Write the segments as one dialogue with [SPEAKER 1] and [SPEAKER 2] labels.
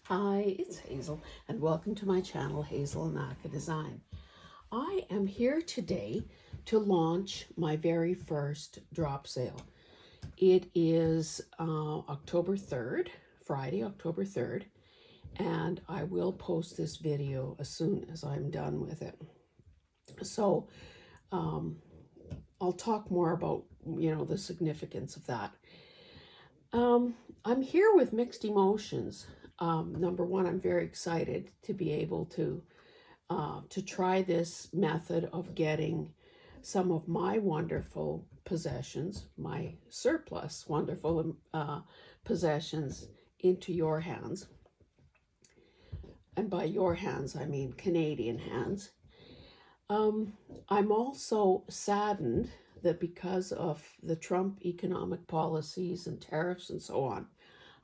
[SPEAKER 1] Hi, it's Hazel, and welcome to my channel, Hazel and Canuck Design. I am here today to launch my very first drop sale. It is October 3rd, Friday, October 3rd, and I will post this video as soon as I'm done with it. So I'll talk more about, the significance of that. I'm here with mixed emotions. Number one, I'm very excited to be able to try this method of getting some of my wonderful possessions, my surplus wonderful possessions, into your hands. And by your hands, I mean Canadian hands. I'm also saddened that because of the Trump economic policies and tariffs and so on,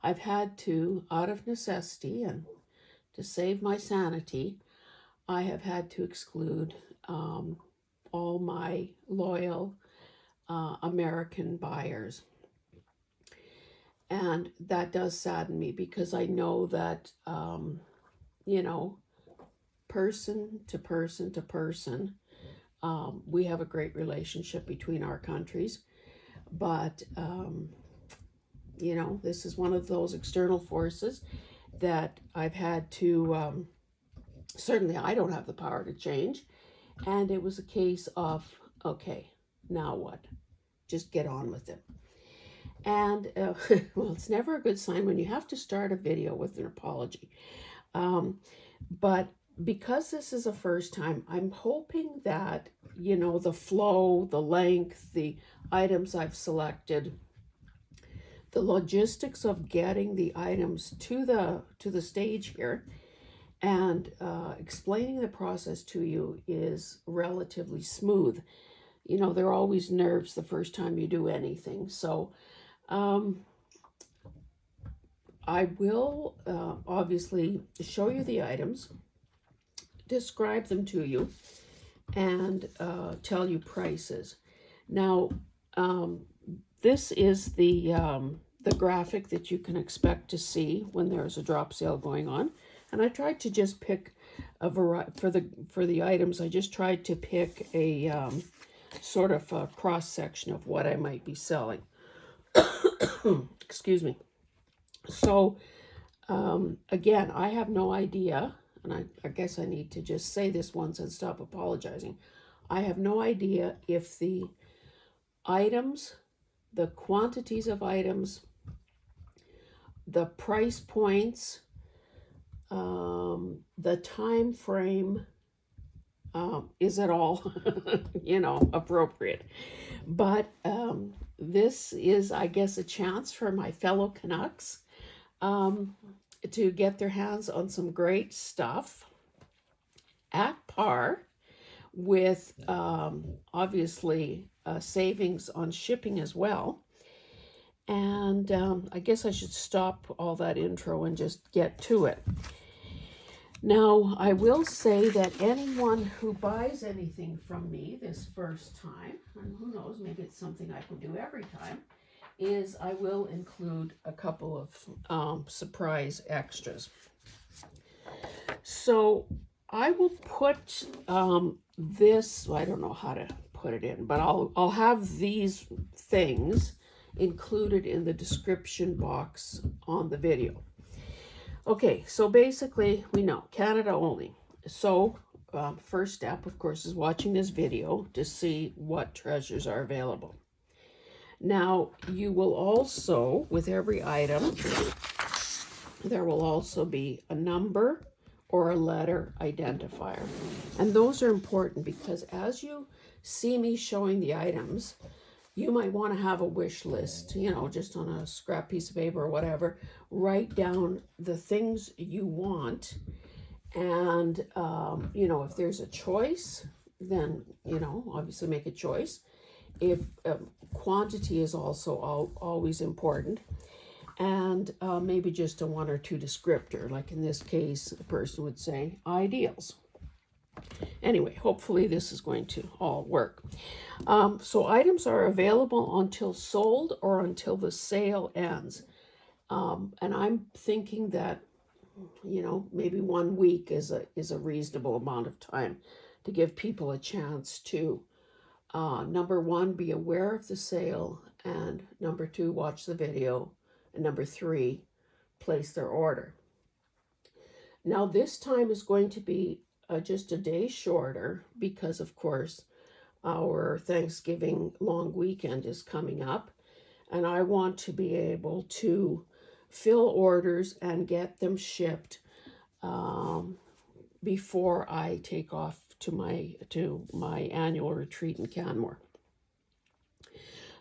[SPEAKER 1] I've had to, out of necessity and to save my sanity, I have had to exclude all my loyal American buyers. And that does sadden me because I know that, person to person to person, we have a great relationship between our countries. But, this is one of those external forces that I've had to, certainly I don't have the power to change. And it was a case of, okay, now what? Just get on with it. And, well, it's never a good sign when you have to start a video with an apology. But because this is a first time, I'm hoping that, the flow, the length, the items I've selected, the logistics of getting the items to the stage here and explaining the process to you is relatively smooth. There are always nerves the first time you do anything. So I will obviously show you the items, describe them to you, and tell you prices. Now, this is the graphic that you can expect to see when there's a drop sale going on. And I tried to just pick a variety for the items. I just tried to pick a sort of a cross section of what I might be selling. Excuse me. So again, I have no idea, and I guess I need to just say this once and stop apologizing. I have no idea if the items, the quantities of items, the price points, the time frame is at all, appropriate. But this is, I guess, a chance for my fellow Canucks to get their hands on some great stuff at par with obviously savings on shipping as well. And I guess I should stop all that intro and just get to it. Now, I will say that anyone who buys anything from me this first time, and who knows, maybe it's something I can do every time, is I will include a couple of surprise extras. So I will put this, I don't know how to put it in, but I'll have these things included in the description box on the video. Okay, so basically we know Canada only. So first step, of course, is watching this video to see what treasures are available. Now, you will also, with every item, there will also be a number or a letter identifier. And those are important because as you see me showing the items, you might want to have a wish list, just on a scrap piece of paper or whatever. Write down the things you want. And, if there's a choice, then, obviously make a choice. If quantity is also always important. And maybe just a one or two descriptor. Like in this case, a person would say ideals. Anyway, hopefully this is going to all work. So items are available until sold or until the sale ends. And I'm thinking that you know, maybe 1 week is a reasonable amount of time to give people a chance to, number one, be aware of the sale, and number two, watch the video, and number three, place their order. Now this time is going to be just a day shorter because, of course, our Thanksgiving long weekend is coming up, and I want to be able to fill orders and get them shipped before I take off to my annual retreat in Canmore.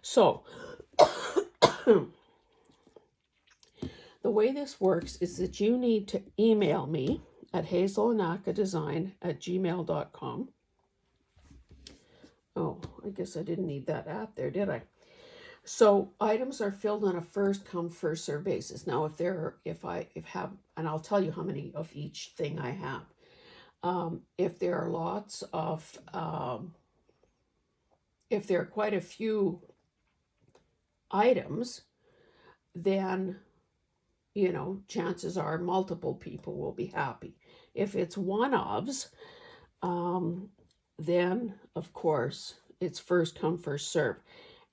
[SPEAKER 1] So the way this works is that you need to email me at hazelanakadesign@gmail.com. Oh, I guess I didn't need that at there, did I? So items are filled on a first come, first serve basis. Now, and I'll tell you how many of each thing I have. If there are lots of, if there are quite a few items, then, you know, chances are multiple people will be happy. If it's one-ofs, then of course it's first come, first serve.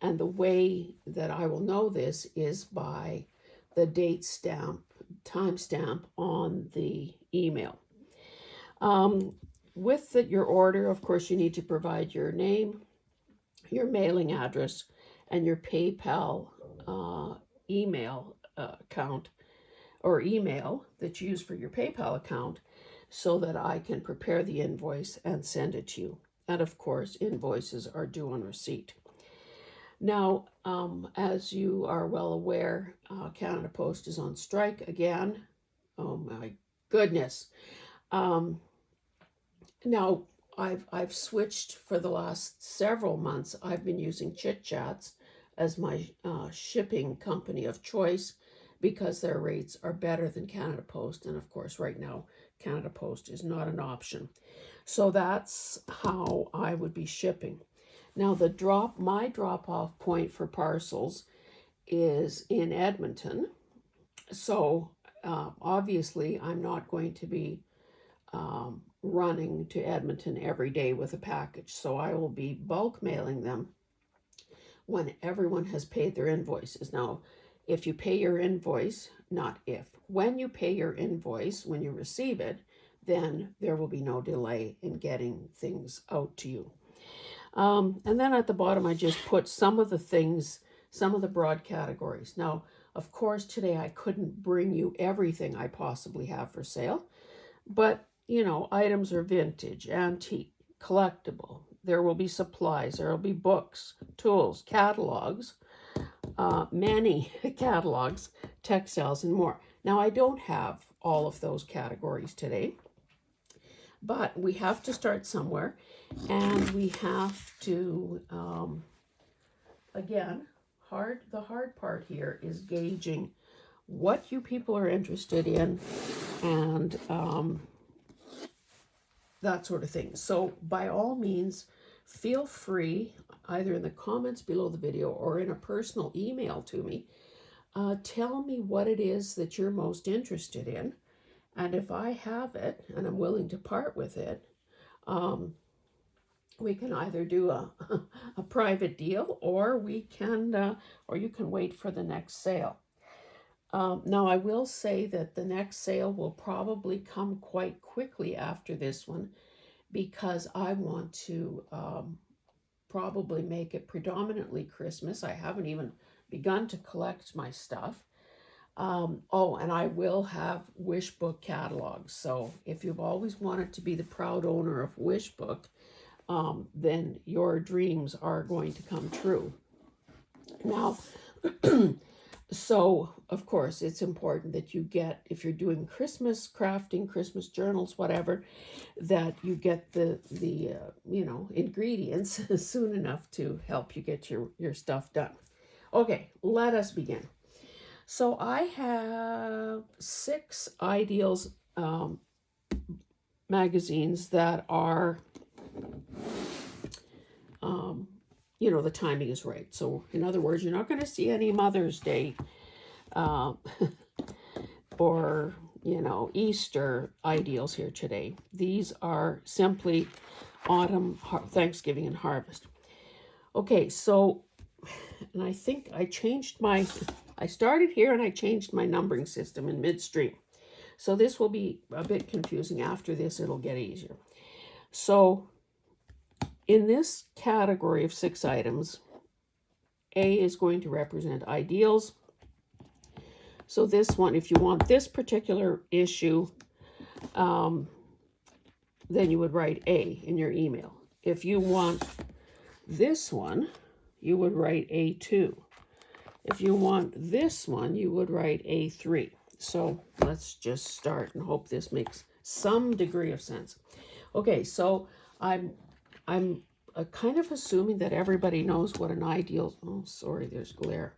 [SPEAKER 1] And the way that I will know this is by the date stamp, timestamp on the email. With your order, of course, you need to provide your name, your mailing address, and your PayPal email account, or email that you use for your PayPal account, so that I can prepare the invoice and send it to you. And of course, invoices are due on receipt. Now, as you are well aware, Canada Post is on strike again. Oh my goodness. Now, I've switched for the last several months. I've been using ChitChats as my shipping company of choice because their rates are better than Canada Post. And of course, right now, Canada Post is not an option. So that's how I would be shipping. Now, my drop-off point for parcels is in Edmonton. So obviously, I'm not going to be running to Edmonton every day with a package. So I will be bulk mailing them when everyone has paid their invoices. Now, if you pay your invoice, when you pay your invoice, when you receive it, then there will be no delay in getting things out to you. And then at the bottom, I just put some of the things, some of the broad categories. Now, of course, today I couldn't bring you everything I possibly have for sale, but, you know, items are vintage, antique, collectible. There will be supplies, there will be books, tools, catalogs, many catalogs, textiles, and more. Now, I don't have all of those categories today, but we have to start somewhere, and we have to, again, the hard part here is gauging what you people are interested in, and that sort of thing. So by all means, feel free, either in the comments below the video or in a personal email to me, tell me what it is that you're most interested in. And if I have it and I'm willing to part with it, we can either do a private deal, or we can, or you can wait for the next sale. Now, I will say that the next sale will probably come quite quickly after this one, because I want to probably make it predominantly Christmas. I haven't even begun to collect my stuff. Oh, and I will have Wish Book catalogs. So if you've always wanted to be the proud owner of Wish Book, then your dreams are going to come true. Now, so of course it's important that you get, if you're doing Christmas crafting, Christmas journals, whatever, that you get the you know, ingredients soon enough to help you get your stuff done. Okay, let us begin. So I have 6 Ideals magazines that are, you know, the timing is right. So in other words, you're not going to see any Mother's Day or, you know, Easter ideals here today. These are simply autumn, Thanksgiving, and harvest. Okay, so, and I think I changed I started here and I changed my numbering system in midstream. So this will be a bit confusing. After this, it'll get easier. So in this category of 6 items, A is going to represent ideals. So this one, if you want this particular issue, then you would write A in your email. If you want this one, you would write A2. If you want this one, you would write A3. So let's just start and hope this makes some degree of sense. Okay, so I'm kind of assuming that everybody knows what an ideal, oh, sorry, there's glare.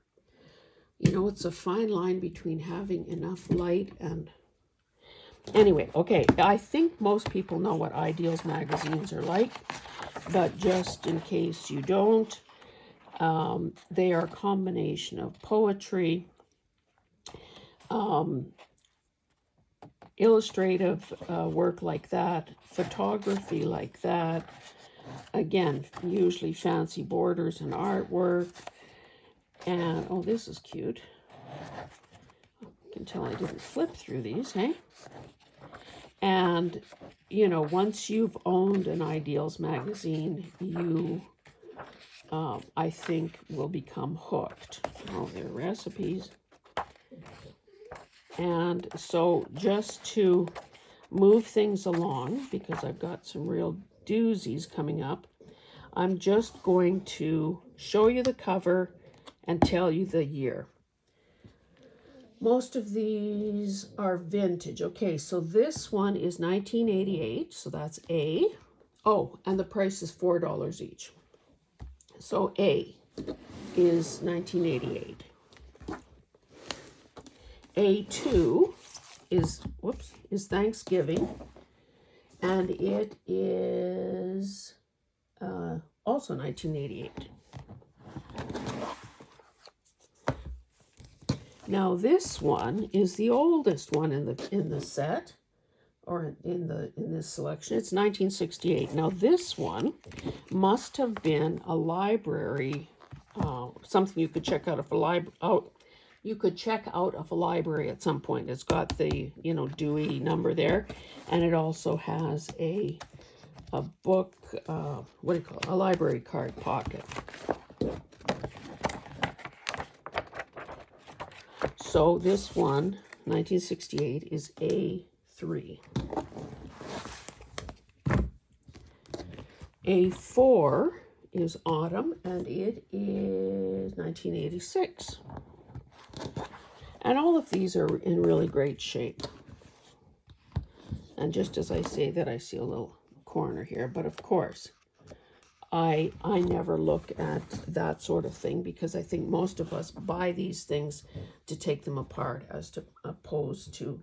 [SPEAKER 1] You know, it's a fine line between having enough light and, anyway, okay, I think most people know what Ideals magazines are like, but just in case you don't, they are a combination of poetry, illustrative work like that, photography like that, again, usually fancy borders and artwork, and, oh, this is cute. You can tell I didn't flip through these, hey? And, you know, once you've owned an Ideals magazine, you, I think, will become hooked. Oh, they're recipes. And so just to move things along, because I've got some real doozies coming up, I'm just going to show you the cover and tell you the year. Most of these are vintage. Okay, so this one is 1988, so that's A. Oh, and the price is $4 each. So A is 1988. A2 is, is Thanksgiving, and it is also 1988. Now this one is the oldest one in the set, or in this selection. It's 1968. Now this one must have been a library, something you could check out of a library. You could check out of a library at some point. It's got the, you know, Dewey number there, and it also has a book, what do you call it? A library card pocket. So this one, 1968, is A3. A4 is autumn, and it is 1986. And all of these are in really great shape. And just as I say that, I see a little corner here, but of course, I never look at that sort of thing, because I think most of us buy these things to take them apart, as opposed to,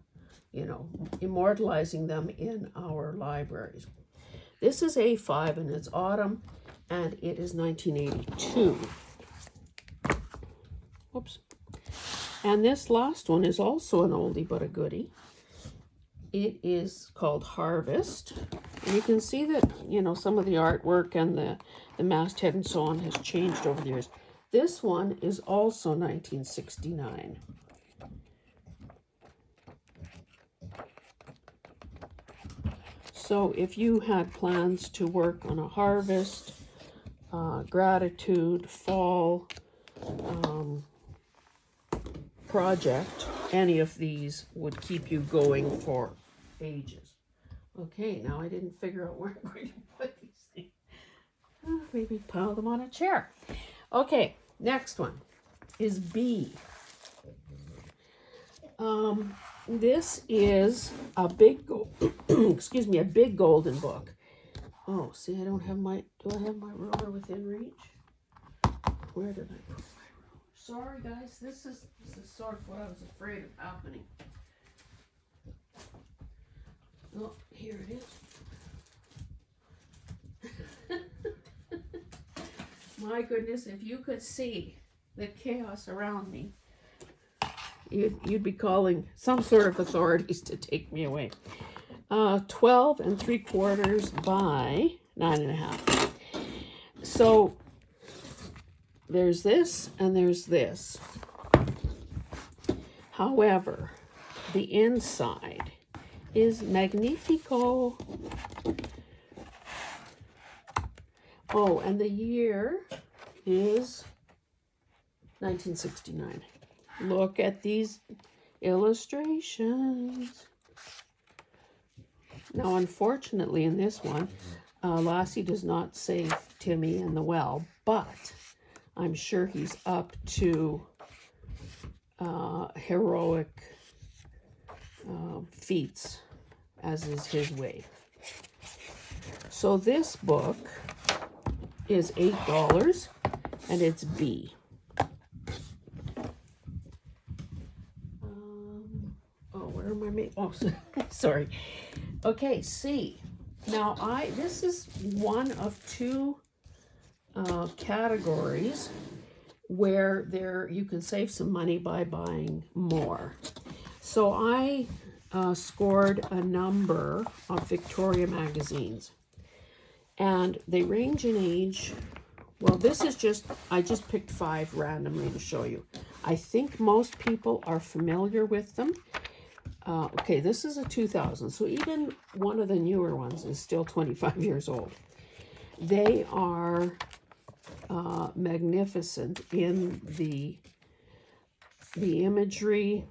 [SPEAKER 1] you know, immortalizing them in our libraries. This is A5, and it's autumn, and it is 1982. Whoops. And this last one is also an oldie but a goodie. It is called Harvest. And you can see that, you know, some of the artwork and the masthead and so on has changed over the years. This one is also 1969. So if you had plans to work on a harvest, gratitude, fall project, any of these would keep you going for ages. Okay, now I didn't figure out where I'm going to put these things. Maybe pile them on a chair. Okay, next one is B. This is a big, excuse me, a big golden book. Oh, see, I don't have my, do I have my ruler within reach? Where did I put my ruler? Sorry, guys, this is sort of what I was afraid of happening. Oh, here it is. My goodness, if you could see the chaos around me. you'd be calling some sort of authorities to take me away. 12 3/4 by 9.5. So there's this and there's this. However, the inside is magnifico. Oh, and the year is 1969. Look at these illustrations. Now, unfortunately, in this one, Lassie does not save Timmy in the well, but I'm sure he's up to heroic feats, as is his way. So this book is $8, and it's B. Where am I making? Oh, sorry. Okay, C. Now, this is one of two categories where you can save some money by buying more. So I scored a number of Victoria magazines, and they range in age. Well, I just picked 5 randomly to show you. I think most people are familiar with them. Okay, this is a 2000, so even one of the newer ones is still 25 years old. They are magnificent in the imagery,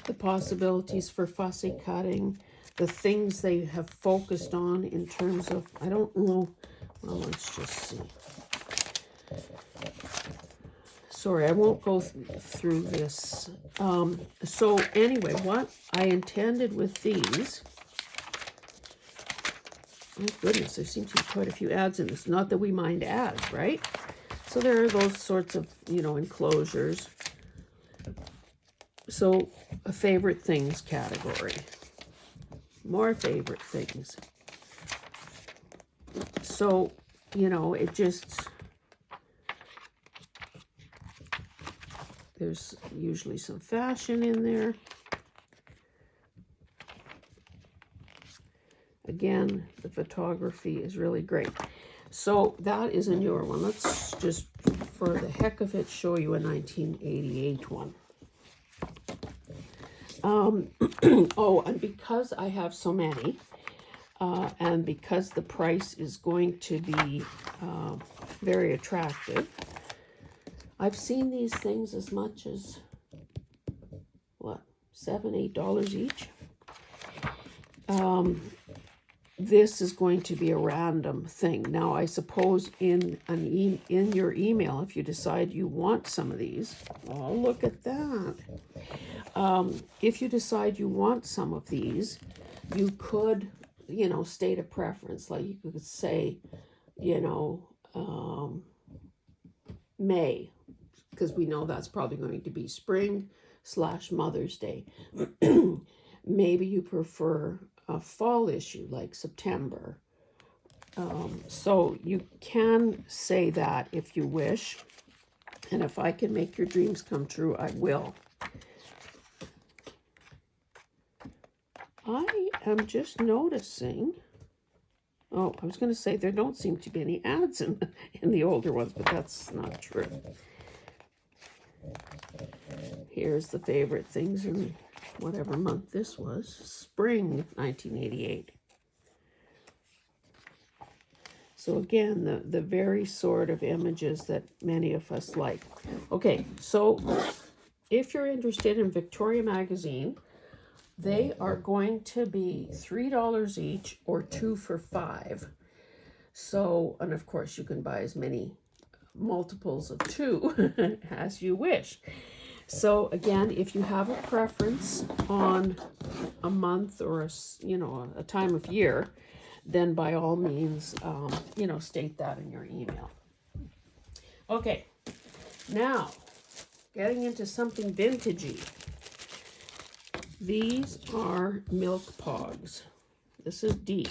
[SPEAKER 1] the possibilities for fussy cutting, the things they have focused on in terms of, I don't know, well, let's just see. Sorry, I won't go through this. So anyway, what I intended with these, oh goodness, there seems to be quite a few ads in this. Not that we mind ads, right? So there are those sorts of, enclosures. So a favorite things category. More favorite things. So, it just, there's usually some fashion in there. Again, the photography is really great. So that is a newer one. Let's just, for the heck of it, show you a 1988 one. Oh, and because I have so many, and because the price is going to be very attractive, I've seen these things as much as, what, $7, $8 each? This is going to be a random thing. Now, I suppose in your email, if you decide you want some of these, oh, look at that. If you decide you want some of these, you could, state a preference. Like you could say, May, because we know that's probably going to be spring/Mother's Day. Maybe you prefer a fall issue like September. So you can say that if you wish. And if I can make your dreams come true, I will. I am just noticing, oh, I was going to say there don't seem to be any ads in the older ones, but that's not true. Here's the favorite things in whatever month this was, spring 1988. So again, the very sort of images that many of us like. Okay, so if you're interested in Victoria magazine, they are going to be $3 each or 2 for $5. So, and of course you can buy as many multiples of 2 as you wish. So again, if you have a preference on a month or a time of year, then by all means, state that in your email. Okay, now getting into something vintagey. These are milk pogs. This is D.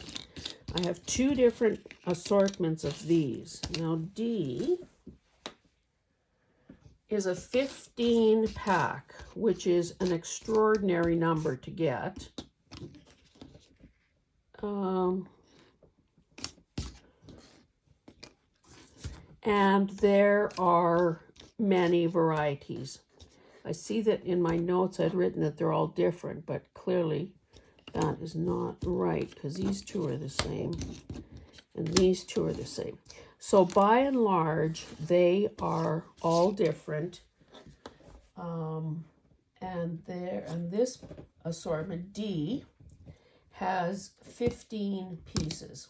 [SPEAKER 1] I have 2 different assortments of these. Now D is a 15 pack, which is an extraordinary number to get. And there are many varieties. I see that in my notes I'd written that they're all different, but clearly that is not right, because these two are the same and these two are the same. So by and large, they are all different. And this assortment, D, has 15 pieces.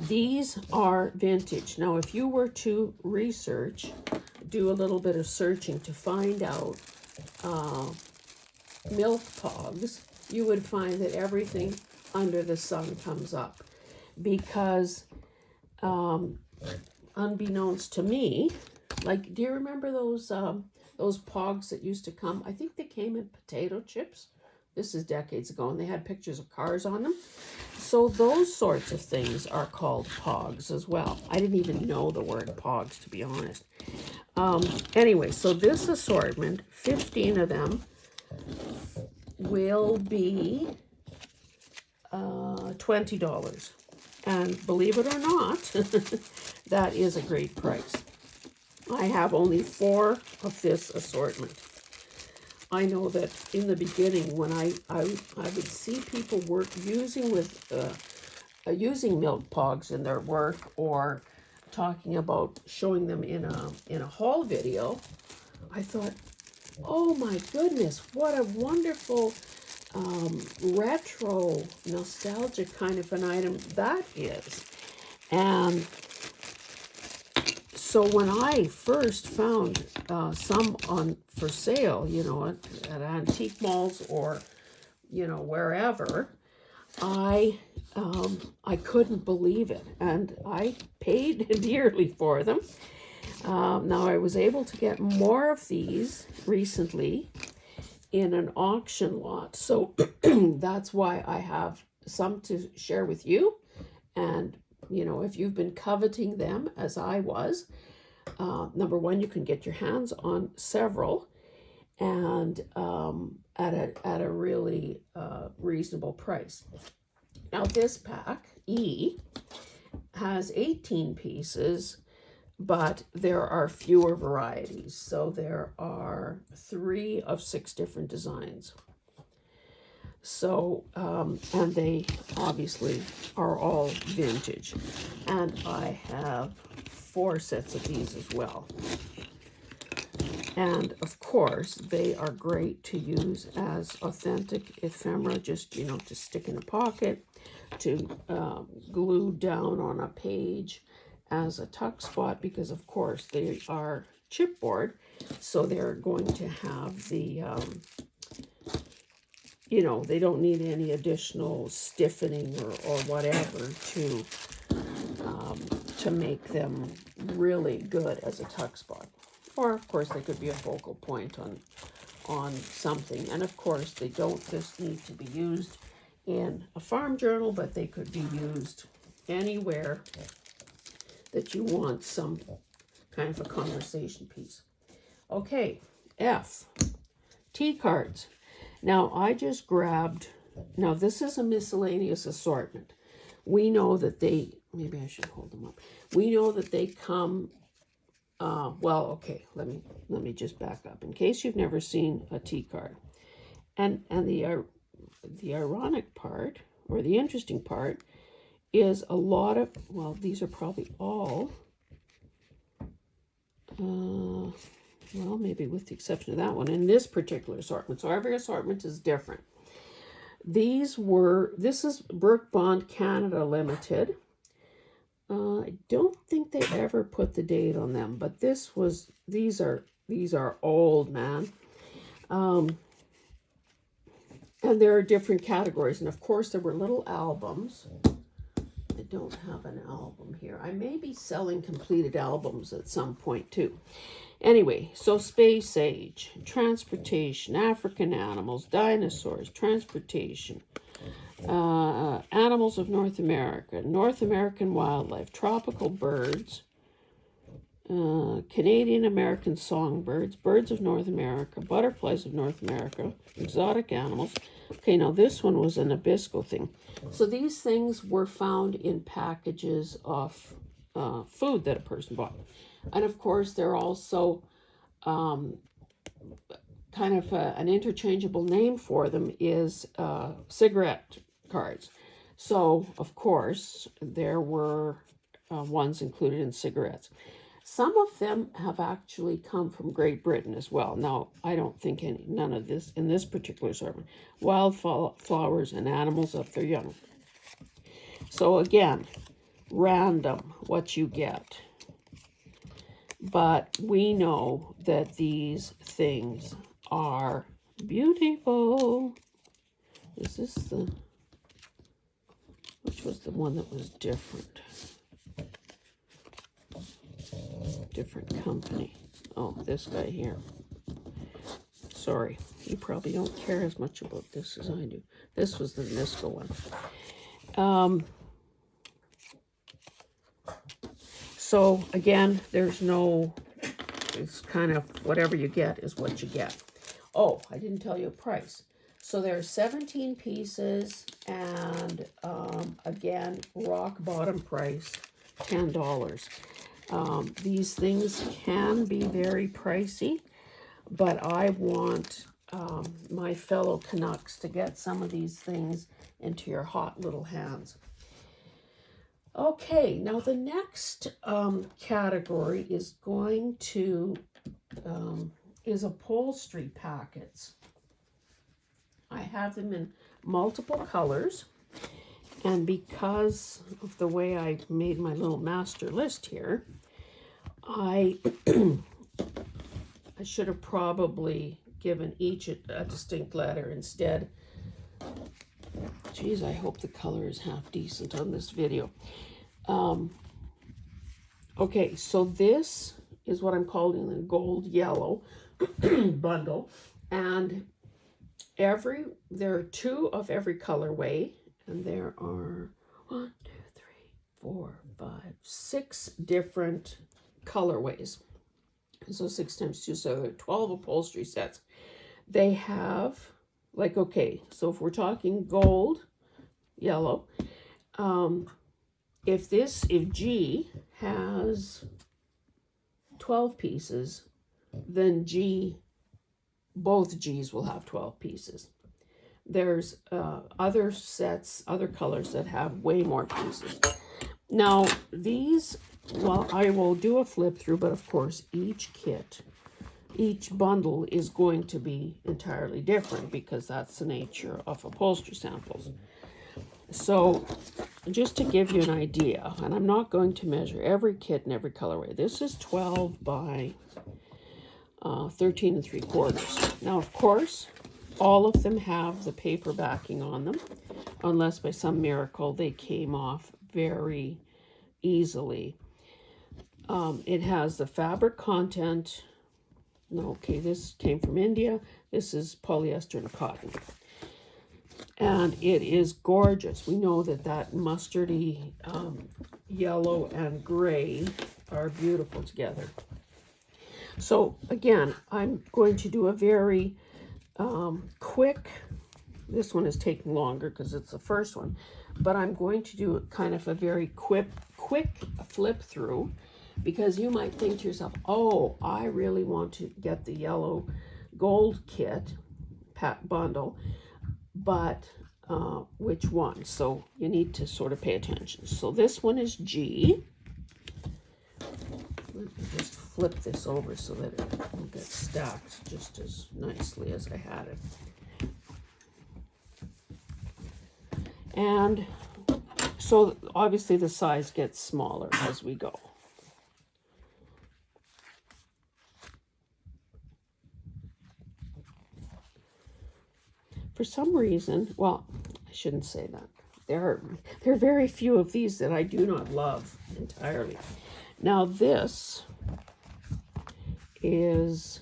[SPEAKER 1] These are vintage. Now, if you were to research, do a little bit of searching to find out milk pogs, you would find that everything under the sun comes up. Because unbeknownst to me, like, do you remember those pogs that used to come? I think they came in potato chips. This is decades ago, and they had pictures of cars on them. So those sorts of things are called pogs as well. I didn't even know the word pogs, to be honest. Anyway, so this assortment, 15 of them, will be $20. And believe it or not, that is a great price. I have only 4 of this assortment. I know that in the beginning, when I would see people using milk pogs in their work, or talking about showing them in a haul video, I thought, oh my goodness, what a wonderful retro nostalgic kind of an item that is. And so when I first found some for sale, you know, at antique malls or, you know, wherever, I couldn't believe it, and I paid dearly for them. Now I was able to get more of these recently in an auction lot, so that's why I have some to share with you. And you know, if you've been coveting them as I was, number one, you can get your hands on several, and at a really reasonable price. Now this pack, E, has 18 pieces, but there are fewer varieties. So there are 3 of 6 different designs. So, and they obviously are all vintage. And I have 4 sets of these as well. And of course, they are great to use as authentic ephemera, just, you know, to stick in a pocket, to glue down on a page as a tuck spot, because of course they are chipboard, so they're going to have the, you know, they don't need any additional stiffening or whatever to make them really good as a tuck spot. Or of course they could be a focal point on something. And of course they don't just need to be used in a farm journal, but they could be used anywhere that you want some kind of a conversation piece. Okay, F, T cards. Now I just grabbed, now this is a miscellaneous assortment. We know that they, maybe I should hold them up. We know that they come, well, okay, let me just back up in case you've never seen a T card. And the ironic part, or the interesting part, is a lot of, well, these are probably all, well, maybe with the exception of that one, in this particular assortment. So every assortment is different. This is Brooke Bond Canada Limited. I don't think they ever put the date on them, but these are old, man. And there are different categories. And of course there were little albums. I don't have an album here. I may be selling completed albums at some point too. Anyway, so space age, transportation, African animals, dinosaurs, transportation, animals of North America, North American wildlife, tropical birds, Canadian American songbirds, birds of North America, butterflies of North America, exotic animals. Okay, now this one was a Nabisco thing. So these things were found in packages of food that a person bought. And of course, they're also kind of an interchangeable name for them is cigarette cards. So, of course, there were ones included in cigarettes. Some of them have actually come from Great Britain as well. Now, I don't think none of this in this particular assortment. Wildflowers and animals of their young. So again, random what you get. But we know that these things are beautiful. Is this the, which was the one that was different? Different company. Oh, this guy here. Sorry, you probably don't care as much about this as I do. This was the Nisco one. So again, there's no, it's kind of whatever you get is what you get. Oh, I didn't tell you a price. So there are 17 pieces, and again, rock bottom price, $10. These things can be very pricey, but I want my fellow Canucks to get some of these things into your hot little hands. Okay, now the next category is going to, is upholstery packets. I have them in multiple colors, and because of the way I made my little master list here, I should have probably given each a distinct letter instead. Geez, I hope the color is half decent on this video. Okay, so this is what I'm calling the gold yellow bundle, and there are 2 of every colorway, and there are 1, 2, 3, 4, 5, 6 different colorways. So 6 times 2, so there are 12 upholstery sets. They have, like, okay, so if we're talking gold, yellow, if G has 12 pieces, then both G's will have 12 pieces. There's other sets, other colors that have way more pieces. Now these, well, I will do a flip through, but of course each bundle is going to be entirely different because that's the nature of upholstery samples. So just to give you an idea, and I'm not going to measure every kit and every colorway. This is 12 by 13 3/4. Now, of course, all of them have the paper backing on them, unless by some miracle they came off very easily. It has the fabric content. Okay, this came from India. This is polyester and cotton. And it is gorgeous. We know that mustardy yellow and gray are beautiful together. So again, I'm going to do a very quick, this one is taking longer because it's the first one, but I'm going to do kind of a very quick flip through, because you might think to yourself, oh, I really want to get the yellow gold kit bundle, but which one? So you need to sort of pay attention. So this one is G. Let me just flip this over so that it will get stacked just as nicely as I had it. And so obviously the size gets smaller as we go. For some reason, well, I shouldn't say that. There are very few of these that I do not love entirely. Now this is,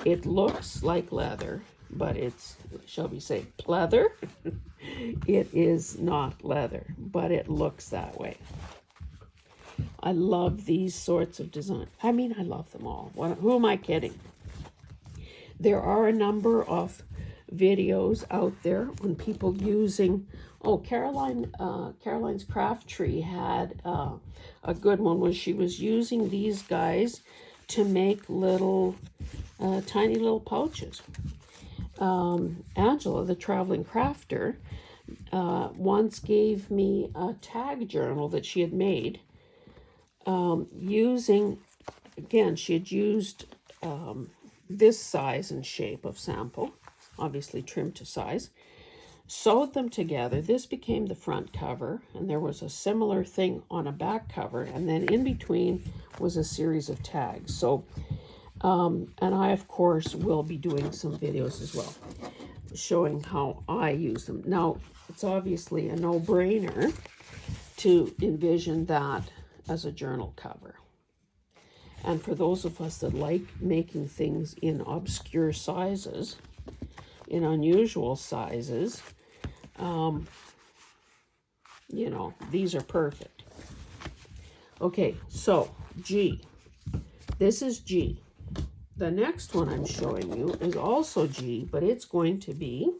[SPEAKER 1] it looks like leather, but it's, shall we say, pleather? It is not leather, but it looks that way. I love these sorts of design. I mean, I love them all. Who am I kidding? There are a number of videos out there on people using, oh, Caroline's Craft Tree had a good one where she was using these guys to make little, tiny little pouches. Angela, the traveling crafter, once gave me a tag journal that she had made using, again, she had used this size and shape of sample, obviously trimmed to size, sewed them together. This became the front cover, and there was a similar thing on a back cover, and then in between was a series of tags. So, and I, of course, will be doing some videos as well, showing how I use them. Now, it's obviously a no-brainer to envision that as a journal cover. And for those of us that like making things in obscure sizes, in unusual sizes, you know, these are perfect. Okay, so G. This is G. The next one I'm showing you is also G, but it's going to be...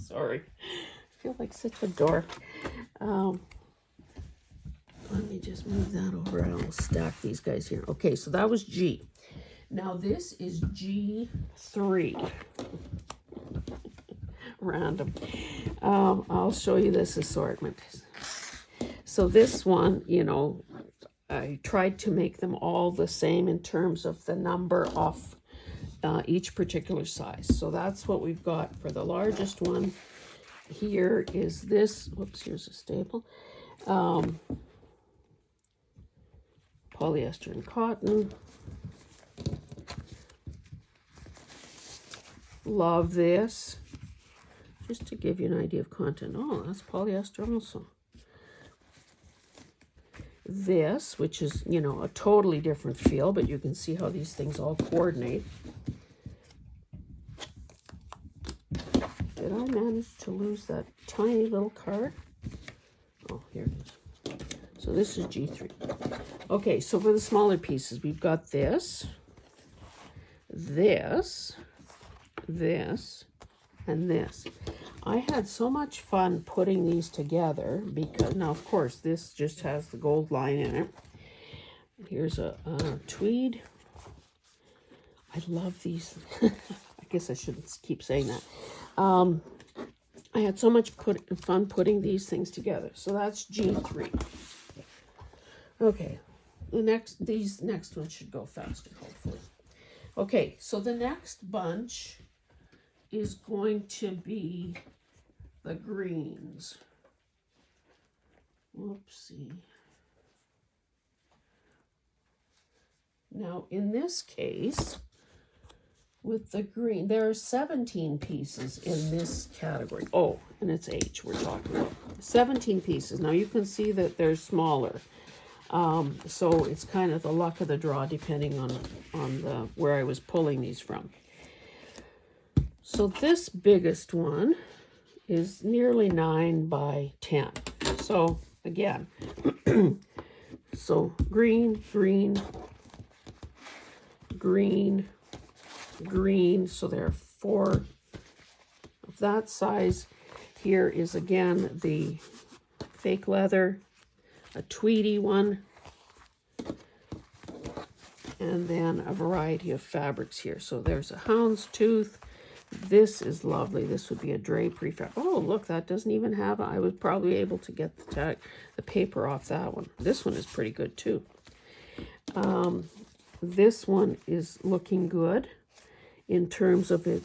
[SPEAKER 1] sorry, I feel like such a dork. Let me just move that over and I'll stack these guys here. Okay, so that was G. Now this is G3. Random. I'll show you this assortment. So this one, you know, I tried to make them all the same in terms of the number of each particular size. So that's what we've got for the largest one. Here is this, whoops, here's a staple. Polyester and cotton. Love this. Just to give you an idea of content. Oh, that's polyester also. This, which is, you know, a totally different feel, but you can see how these things all coordinate. Did I manage to lose that tiny little card? Oh, here it is. So this is G3. Okay, so for the smaller pieces, we've got this, this, this, and this. I had so much fun putting these together because, now of course, this just has the gold line in it. Here's a tweed. I love these. I guess I shouldn't keep saying that. I had so much fun putting these things together. So that's G3. Okay, these next ones should go faster, hopefully. Okay, so the next bunch is going to be the greens. Whoopsie. Now, in this case, with the green, there are 17 pieces in this category. Oh, and it's H we're talking about. 17 pieces. Now, you can see that they're smaller. So it's kind of the luck of the draw depending on where I was pulling these from. So this biggest one is nearly 9 by 10. So again, so green, green, green, green. So there are 4 of that size. Here is again the fake leather, a tweedy one, and then a variety of fabrics here. So there's a houndstooth. This is lovely. This would be a drapery fabric. Oh, look, that doesn't even have, I was probably able to get the paper off that one. This one is pretty good too. This one is looking good in terms of it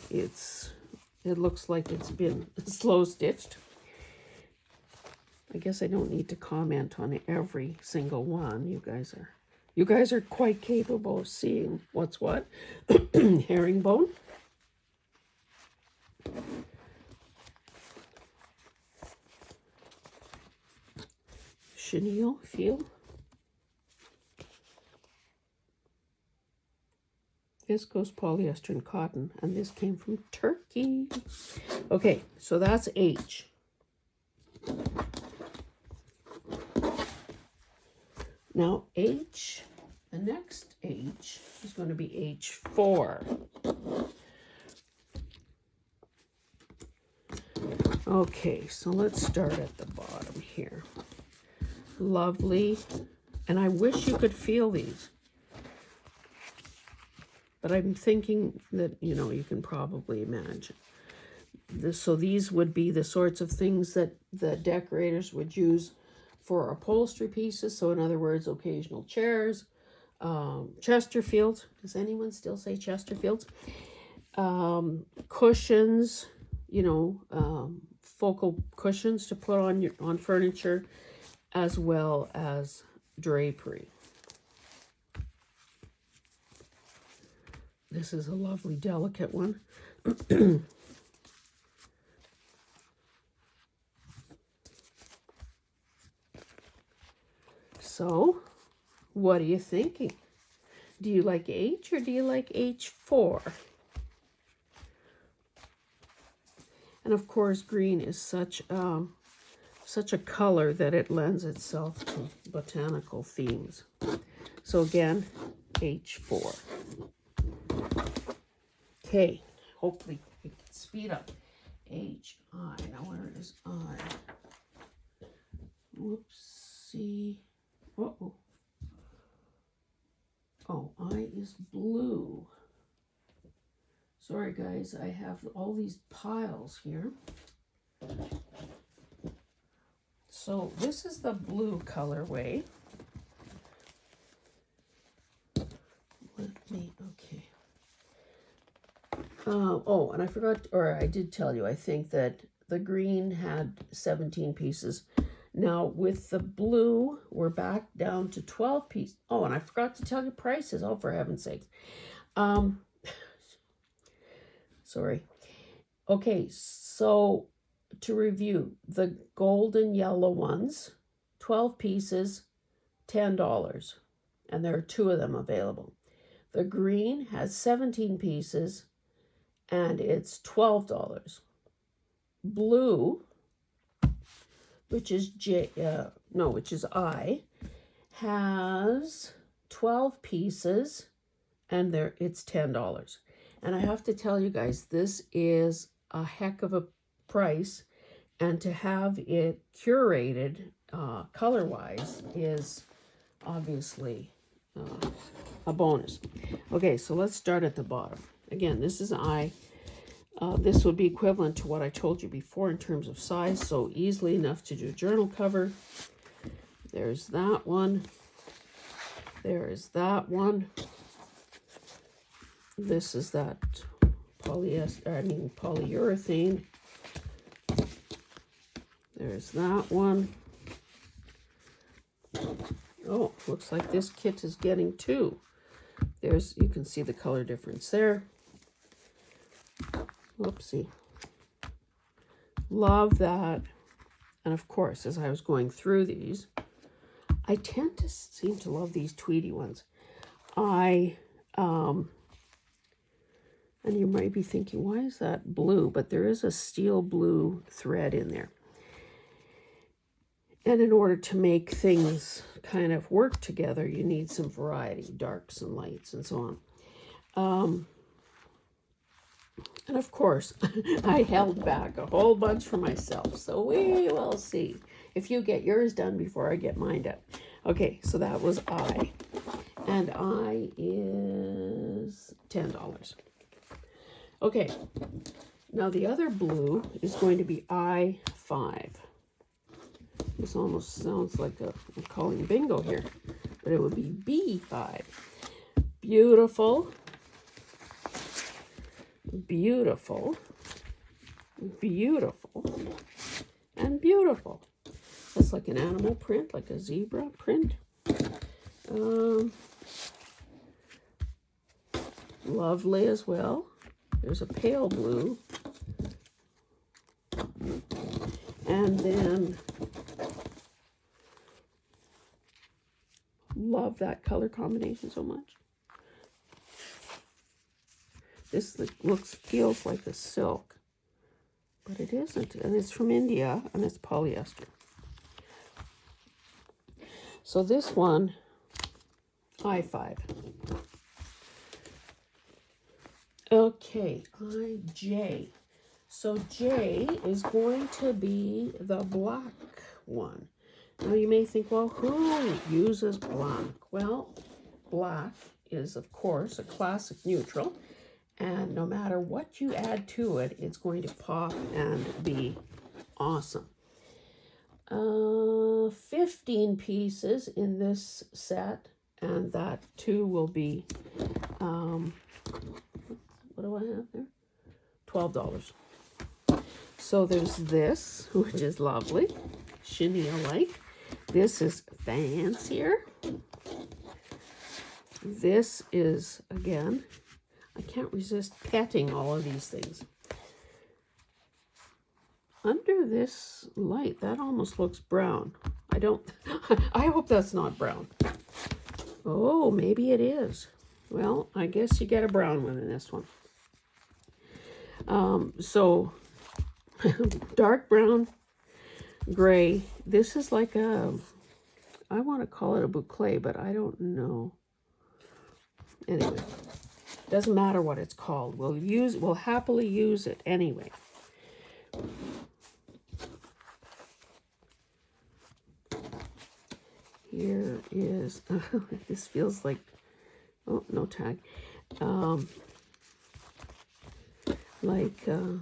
[SPEAKER 1] looks like it's been slow stitched. I guess I don't need to comment on every single one. You guys are quite capable of seeing what's what. Herringbone. Chenille feel. Viscose, polyester, and cotton, and this came from Turkey. Okay, so that's H. Now the next H is going to be H4. Okay, so let's start at the bottom here. Lovely. And I wish you could feel these. But I'm thinking that, you can probably imagine. So these would be the sorts of things that the decorators would use for upholstery pieces. So in other words, occasional chairs, Chesterfields. Does anyone still say Chesterfields? Cushions, focal cushions to put on furniture, as well as drapery. This is a lovely, delicate one. So, what are you thinking? Do you like H or do you like H4? And of course, green is such a color that it lends itself to botanical themes. So again, H4. Okay, hopefully we can speed up. H-I. Now where is I? Whoopsie. Uh-oh. Oh, I is blue. Sorry guys, I have all these piles here. So this is the blue colorway. Okay. Oh, and I forgot, or I did tell you, I think that the green had 17 pieces. Now with the blue, we're back down to 12 pieces. Oh, and I forgot to tell you prices. Oh, for heaven's sakes. Sorry. Okay, so to review, the golden yellow ones, 12 pieces, $10. And there are 2 of them available. The green has 17 pieces, and it's $12. Blue, which is I, has 12 pieces, and it's $10. And I have to tell you guys, this is a heck of a price, and to have it curated color-wise is obviously a bonus. Okay, so let's start at the bottom. Again, this is I. This would be equivalent to what I told you before in terms of size, so easily enough to do a journal cover. There's that one. There is that one. This is that polyurethane. There's that one. Oh, looks like this kit is getting 2. You can see the color difference there. Whoopsie. Love that. And of course, as I was going through these, I tend to seem to love these tweedy ones. And you might be thinking, why is that blue? But there is a steel blue thread in there. And in order to make things kind of work together, you need some variety, darks and lights and so on. And of course, I held back a whole bunch for myself. So we will see if you get yours done before I get mine done. Okay, so that was I. And I is $10. Okay, now the other blue is going to be I5. This almost sounds like I'm calling bingo here, but it would be B5. Beautiful, beautiful, beautiful, and beautiful. That's like an animal print, like a zebra print. Lovely as well. There's a pale blue. And then, love that color combination so much. This feels like a silk, but it isn't. And it's from India, and it's polyester. So this one high five. Okay, J. So J is going to be the black one. Now you may think, well, who uses black? Well, black is, of course, a classic neutral, and no matter what you add to it, it's going to pop and be awesome. 15 pieces in this set, and that too will be, what do I have there? $12. So there's this, which is lovely, chenille-like. This is fancier. This is, again, I can't resist petting all of these things. Under this light, that almost looks brown. I hope that's not brown. Oh, maybe it is. Well, I guess you get a brown one in this one. So, dark brown, gray. This is like a, I want to call it a boucle, but I don't know. Anyway, doesn't matter what it's called. We'll happily use it anyway. Here is, this feels like, oh, no tag. Like a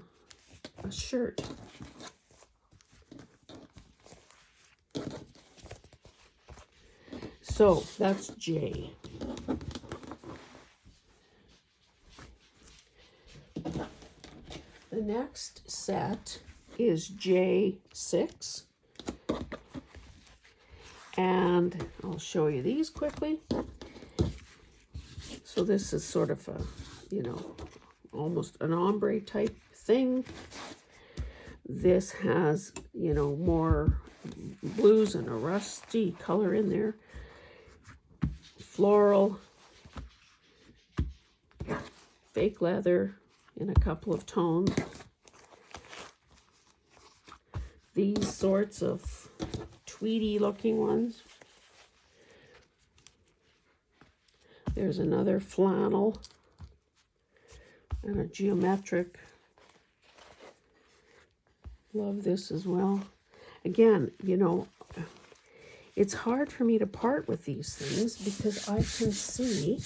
[SPEAKER 1] shirt. So that's J. The next set is J6. And I'll show you these quickly. So this is sort of a, you know, almost an ombre type thing. This has, you know, more blues and a rusty color in there. Floral, fake leather in a couple of tones. These sorts of tweedy looking ones. There's another flannel and a geometric. Love this as well. Again, you know, it's hard for me to part with these things because I can see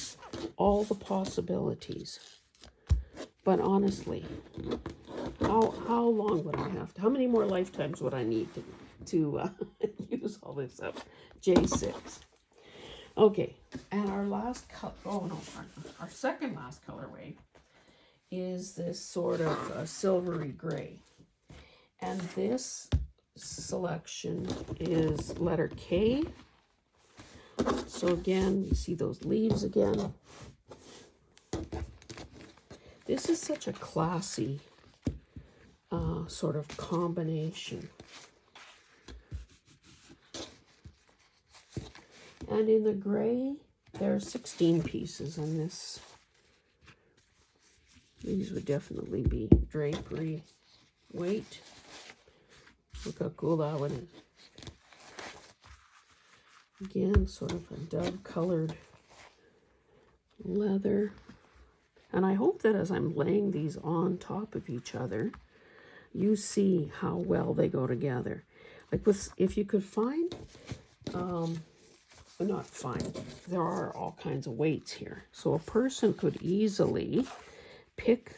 [SPEAKER 1] all the possibilities. But honestly, how long would I have to, how many more lifetimes would I need to use all this up? J6. Okay, and our last color, oh no, our second last colorway is this sort of silvery gray. And this selection is letter K. So again, you see those leaves again. This is such a classy sort of combination. And in the gray, there are 16 pieces in this. These would definitely be drapery weight. Look how cool that one is. Again, sort of a dove-colored leather. And I hope that as I'm laying these on top of each other, you see how well they go together. Like if you could find, not find, there are all kinds of weights here. So a person could easily pick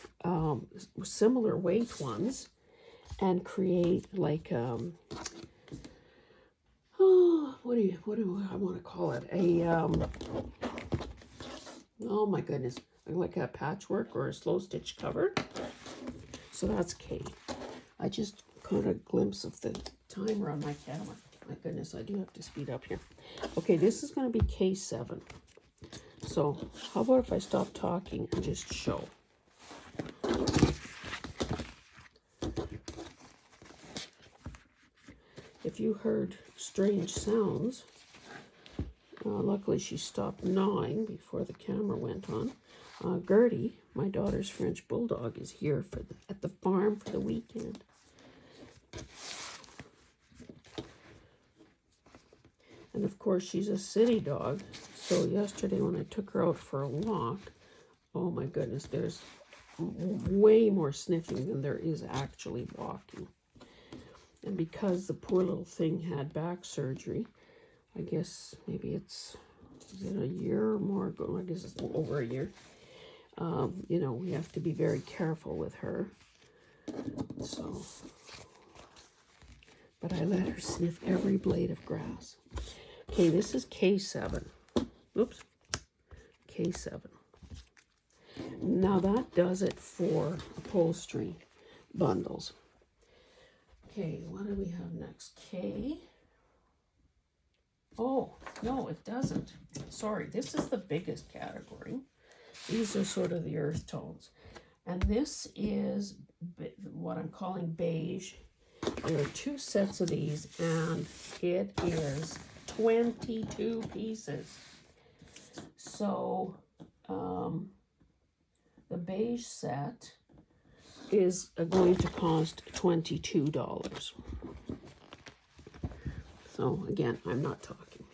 [SPEAKER 1] similar weight ones and create like, what do I want to call it? Oh my goodness, like a patchwork or a slow stitch cover. So that's K. I just caught a glimpse of the timer on my camera. My goodness, I do have to speed up here. Okay, this is going to be K7. So how about if I stop talking and just show? If you heard strange sounds, luckily she stopped gnawing before the camera went on. Gertie, my daughter's French bulldog, is here at the farm for the weekend. And of course she's a city dog, So yesterday when I took her out for a walk, oh my goodness, there's way more sniffing than there is actually walking. And because the poor little thing had back surgery, I guess maybe is it a year or more ago? I guess it's over a year. You know, we have to be very careful with her. So, but I let her sniff every blade of grass. Okay, this is K7. Oops, K7. Now that does it for upholstery bundles. Okay, what do we have next? K. Oh, no, it doesn't. Sorry, this is the biggest category. These are sort of the earth tones. And this is what I'm calling beige. There are 2 sets of these, and it is 22 pieces. So, the beige set is going to cost $22. So again, I'm not talking.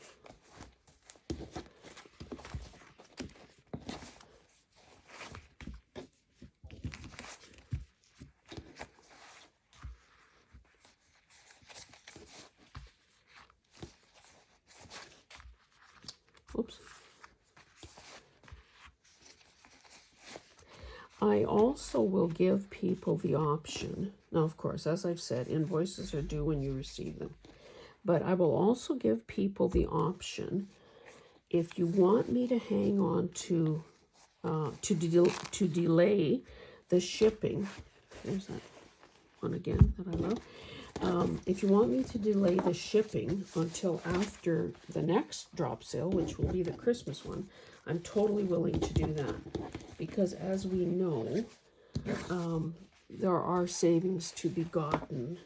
[SPEAKER 1] Oops. I also will give people the option. Now, of course, as I've said, invoices are due when you receive them. But I will also give people the option, if you want me to hang on to delay the shipping. There's that one again that I love. If you want me to delay the shipping until after the next drop sale, which will be the Christmas one, I'm totally willing to do that. Because as we know, there are savings to be gotten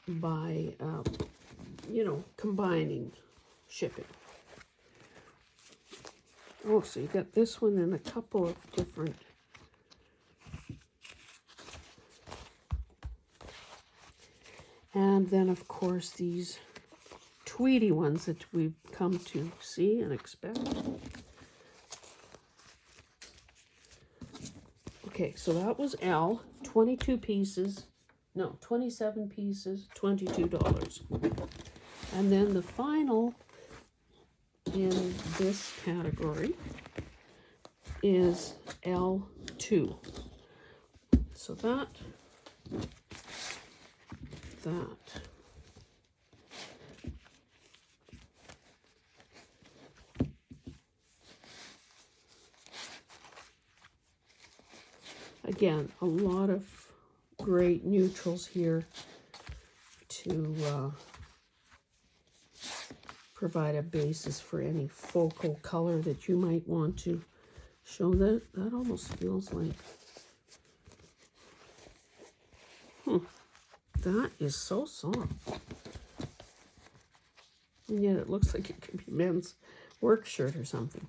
[SPEAKER 1] by, you know, combining shipping. Oh, so you got this one and a couple of different. And then, of course, these Tweety ones that we've come to see and expect. Okay, so that was L, 22 pieces. No, 27 pieces, $22. And then the final in this category is L2. So that. Again, a lot of great neutrals here to provide a basis for any focal color that you might want to show. That almost feels like, that is so soft. And yet it looks like it could be men's work shirt or something.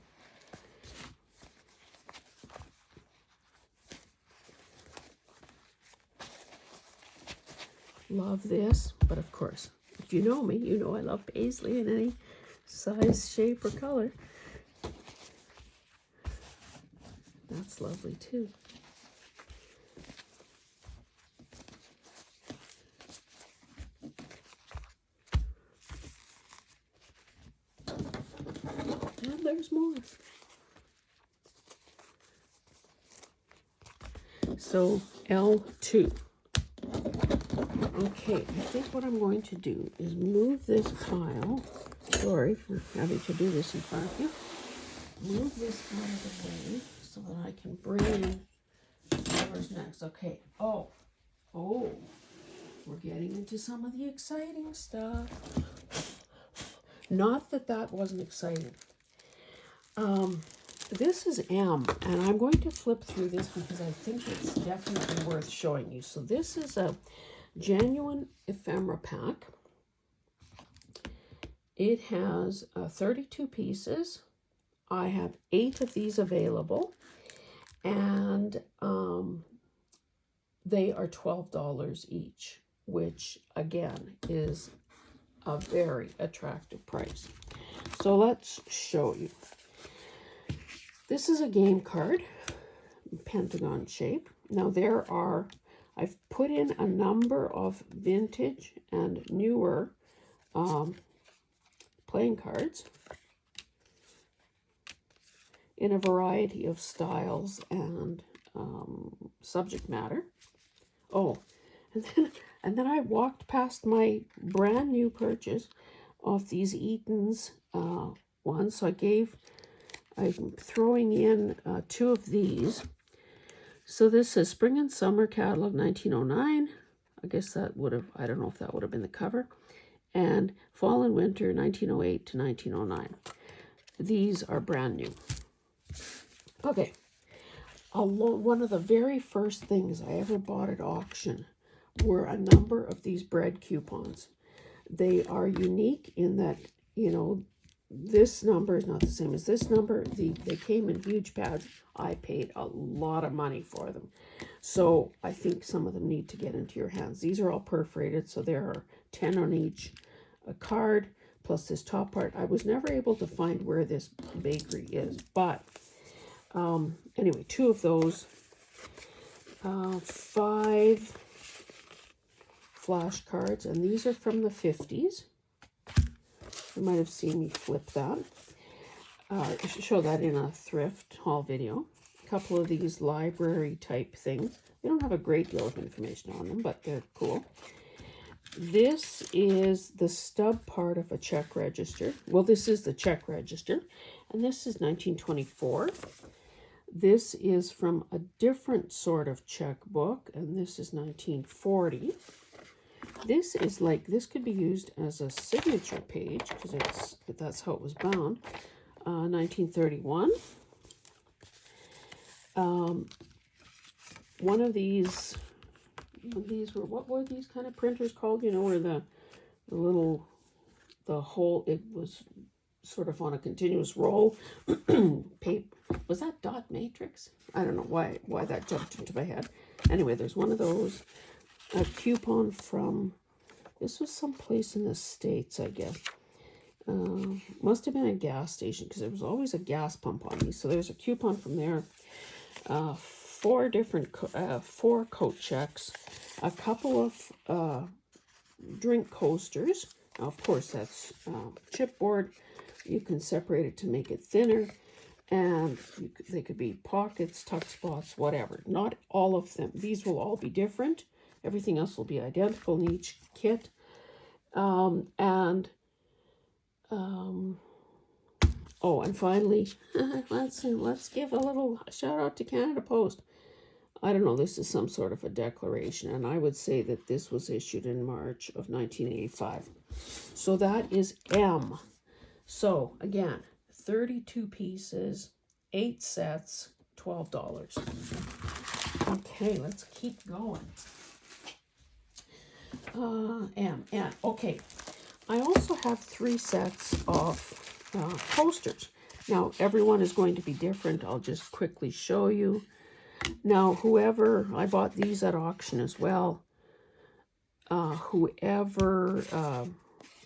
[SPEAKER 1] Love this, but of course, if you know me, you know I love paisley in any size, shape, or color. That's lovely too. And there's more. So L2. Okay, I think what I'm going to do is move this pile. Sorry for having to do this in front of you. Move this out of the way so that I can bring in whatever's next. Okay. Oh, we're getting into some of the exciting stuff. Not that that wasn't exciting. This is M, and I'm going to flip through this because I think it's definitely worth showing you. So this is a genuine ephemera pack. It has 32 pieces. I have 8 of these available, and they are $12 each, which again is a very attractive price. So let's show you. This is a game card, pentagon shape. Now I've put in a number of vintage and newer playing cards in a variety of styles and subject matter. Oh, and then I walked past my brand new purchase of these Eaton's ones. So I'm throwing in 2 of these. So this says Spring and Summer Catalog 1909. I guess that would have, I don't know if that would have been the cover. And Fall and Winter 1908 to 1909. These are brand new. Okay. One of the very first things I ever bought at auction were a number of these bread coupons. They are unique in that, you know, this number is not the same as this number. They came in huge pads. I paid a lot of money for them. So I think some of them need to get into your hands. These are all perforated, so there are 10 on each card, plus this top part. I was never able to find where this bakery is, but anyway, 2 of those, 5 flashcards, and these are from the 50s. You might have seen me flip that. I should show that in a thrift haul video. A couple of these library type things. They don't have a great deal of information on them, but they're cool. This is the stub part of a check register. Well, this is the check register, and this is 1924. This is from a different sort of checkbook, and this is 1940. This is like, this could be used as a signature page, because that's how it was bound. 1931. One of these were, what were these kind of printers called? You know, where the whole, it was sort of on a continuous roll. Paper. Was that dot matrix? I don't know why that jumped into my head. Anyway, there's one of those. A coupon from, this was someplace in the States, I guess. Must have been a gas station, because there was always a gas pump on these. So there's a coupon from there. 4 different, 4 coat checks. A couple of drink coasters. Now, of course, that's chipboard. You can separate it to make it thinner. And they could be pockets, tuck spots, whatever. Not all of them. These will all be different. Everything else will be identical in each kit. Oh, and finally, let's give a little shout out to Canada Post. I don't know, this is some sort of a declaration, and I would say that this was issued in March of 1985. So that is M. So again, 32 pieces, 8 sets, $12. Okay, let's keep going. And okay, I also have 3 sets of posters. Now, everyone is going to be different. I'll just quickly show you. Now, I bought these at auction as well. Whoever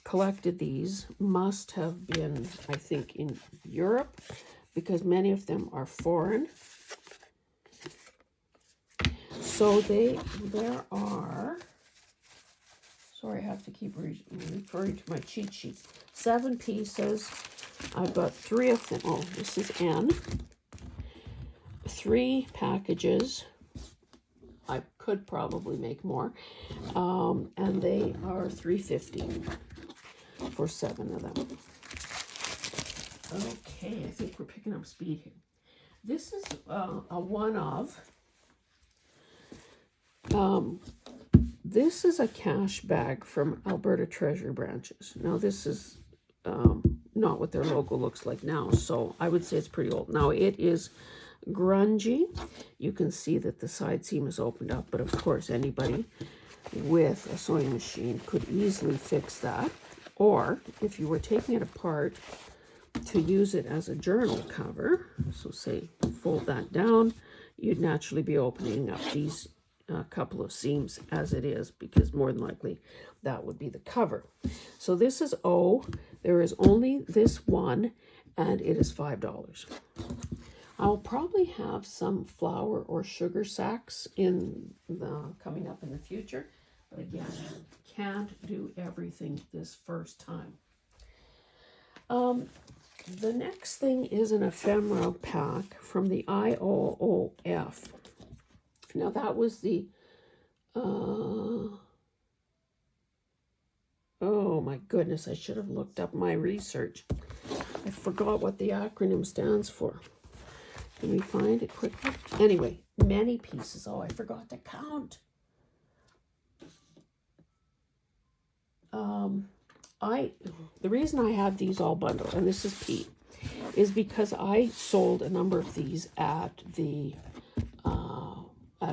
[SPEAKER 1] collected these must have been, I think, in Europe, because many of them are foreign. So there are, sorry, I have to keep referring to my cheat sheet. 7 pieces. I've got 3 of them. Oh, this is N. 3 packages. I could probably make more. And they are $3.50 for 7 of them. Okay, I think we're picking up speed here. This is a one of. This is a cash bag from Alberta Treasury Branches. Now, this is not what their logo looks like now, so I would say it's pretty old. Now, it is grungy. You can see that the side seam is opened up, but of course, anybody with a sewing machine could easily fix that. Or, if you were taking it apart to use it as a journal cover, so say, fold that down, you'd naturally be opening up these a couple of seams as it is, because more than likely that would be the cover. So this is O. There is only this one, and it is $5. I'll probably have some flour or sugar sacks coming up in the future, but again, can't do everything this first time. The next thing is an ephemera pack from the IOOF. Now that was the, oh my goodness, I should have looked up my research. I forgot what the acronym stands for. Can we find it quickly? Anyway, many pieces. Oh, I forgot to count. The reason I have these all bundled, and this is P, is because I sold a number of these at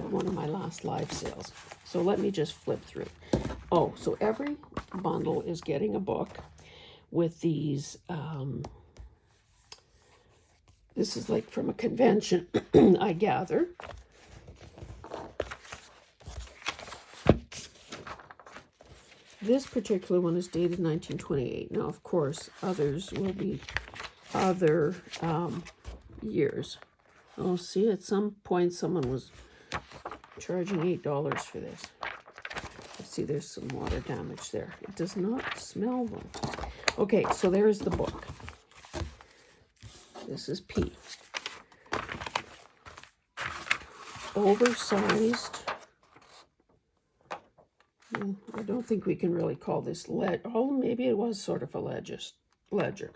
[SPEAKER 1] one of my last live sales. So let me just flip through. Oh, so every bundle is getting a book with these. This is like from a convention, I gather. This particular one is dated 1928. Now, of course, others will be other years. Oh, see, at some point someone was charging $8 for this. Let's see, there's some water damage there. It does not smell well. Okay, so there's the book. This is P. Oversized. I don't think we can really call this oh, maybe it was sort of a ledger.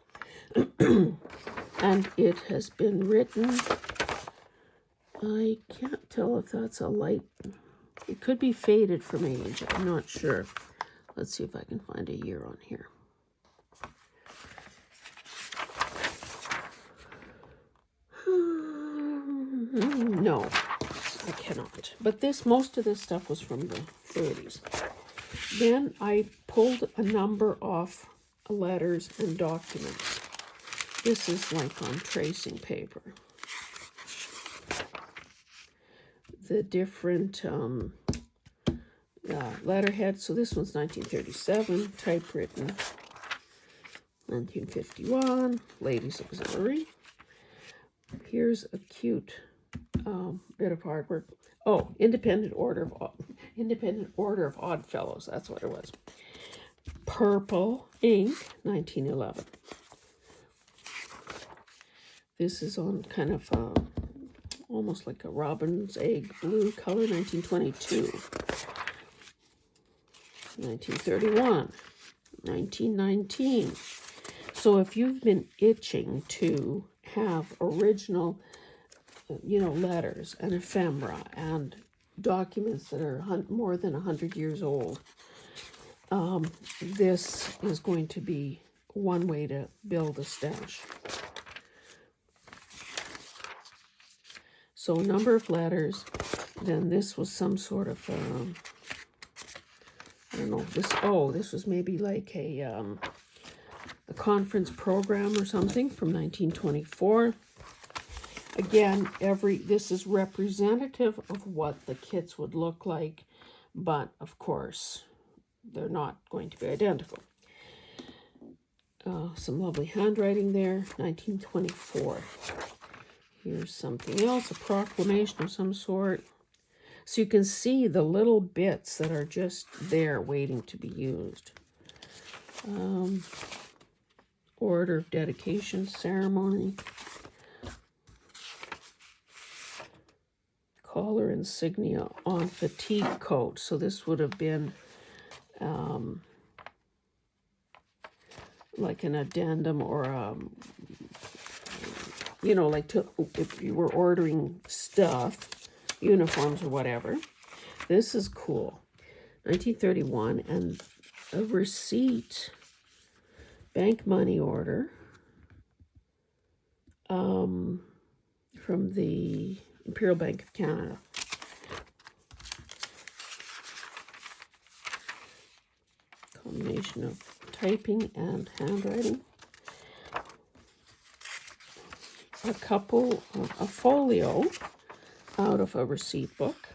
[SPEAKER 1] And it has been written, I can't tell if that's a light, it could be faded from age, I'm not sure. Let's see if I can find a year on here. No, I cannot. But most of this stuff was from the 30s. Then I pulled a number of letters and documents. This is like on tracing paper. The different letterheads. So this one's 1937, typewritten. 1951, Ladies Auxiliary. Here's a cute bit of artwork. Oh, Independent Order of Odd Fellows. That's what it was. Purple ink, 1911. This is on kind of almost like a robin's egg blue color, 1922. 1931. 1919. So if you've been itching to have original, letters and ephemera and documents that are more than 100 years old, this is going to be one way to build a stash. So a number of letters. Then this was some sort of, I don't know, this was maybe like a conference program or something from 1924. Again, this is representative of what the kits would look like, but of course, they're not going to be identical. Some lovely handwriting there, 1924. Here's something else, a proclamation of some sort. So you can see the little bits that are just there waiting to be used. Order of dedication ceremony. Collar insignia on fatigue coat. So this would have been like an addendum or like if you were ordering stuff, uniforms or whatever. This is cool. 1931, and a receipt, bank money order from the Imperial Bank of Canada. Combination of typing and handwriting. A folio out of a receipt book.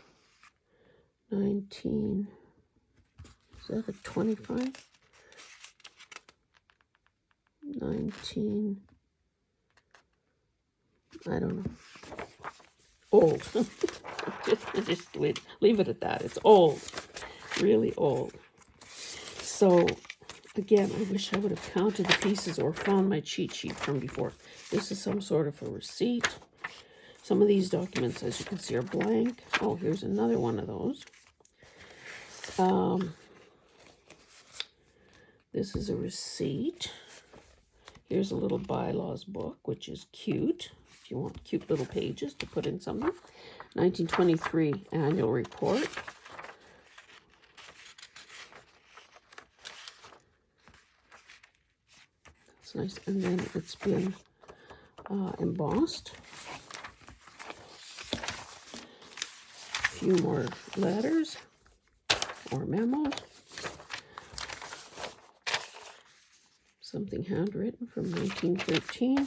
[SPEAKER 1] 19, is that a 25? 19, I don't know. Old. just leave it at that. It's old. Really old. So, again, I wish I would have counted the pieces or found my cheat sheet from before. This is some sort of a receipt. Some of these documents, as you can see, are blank. Oh, here's another one of those. This is a receipt. Here's a little bylaws book, which is cute. If you want cute little pages to put in something. 1923 annual report. That's nice. And then it's been embossed. A few more letters or memos. Something handwritten from 1913.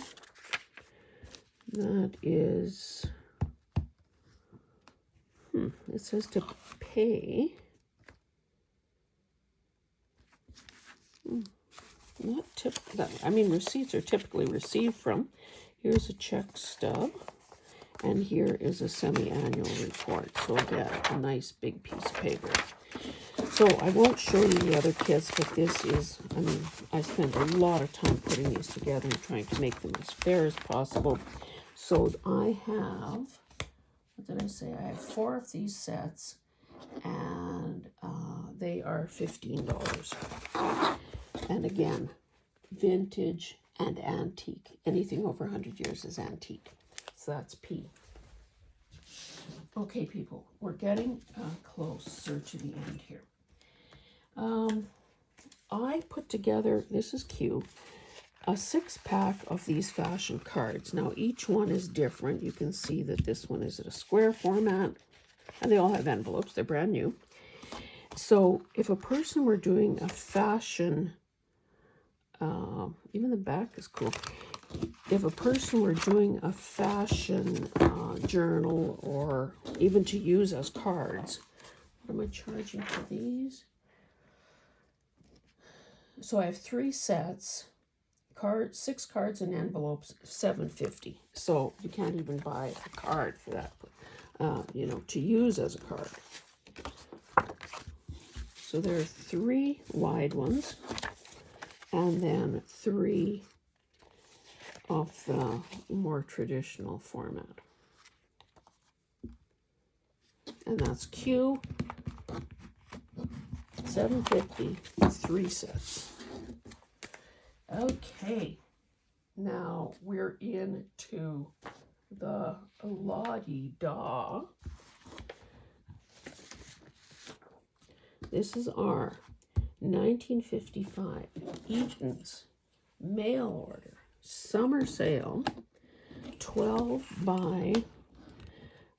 [SPEAKER 1] That is, it says to pay. Not I mean, receipts are typically received from. Here's a check stub. And here is a semi-annual report. So again, a nice big piece of paper. So I won't show you the other kits, but this is, I mean, I spent a lot of time putting these together and trying to make them as fair as possible. So I have, what did I say? I have 4 of these sets, and they are $15. And again, vintage and antique. Anything over 100 years is antique. So that's P. Okay, people, we're getting closer to the end here. I put together, this is Q, a 6-pack of these fashion cards. Now, each one is different. You can see that this one is at a square format, and they all have envelopes. They're brand new. So if a person were doing a fashion, even the back is cool. If a person were doing a fashion journal, or even to use as cards, what am I charging for these? So I have 3 sets, 6 cards and envelopes, $7.50. So you can't even buy a card for that, you know, to use as a card. So there are 3 wide ones, and then 3 of the more traditional format. And that's Q, $7.50, 3 sets. Okay, now we're into the la-di-da. This is our 1955 Eaton's mail order summer sale, 12 by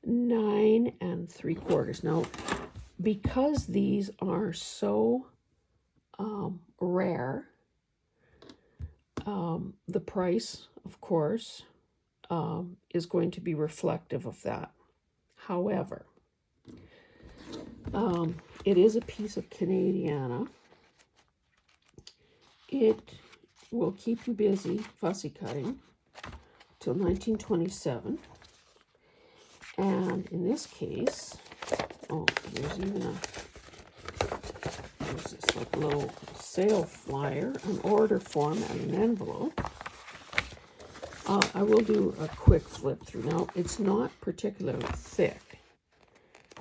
[SPEAKER 1] 9 3/4. Now, because these are so rare, the price, of course, is going to be reflective of that. However, it is a piece of Canadiana. It will keep you busy fussy cutting till 1927. And in this case, oh, there's even there's this like little sale flyer, an order form, and an envelope. I will do a quick flip through. Now, it's not particularly thick.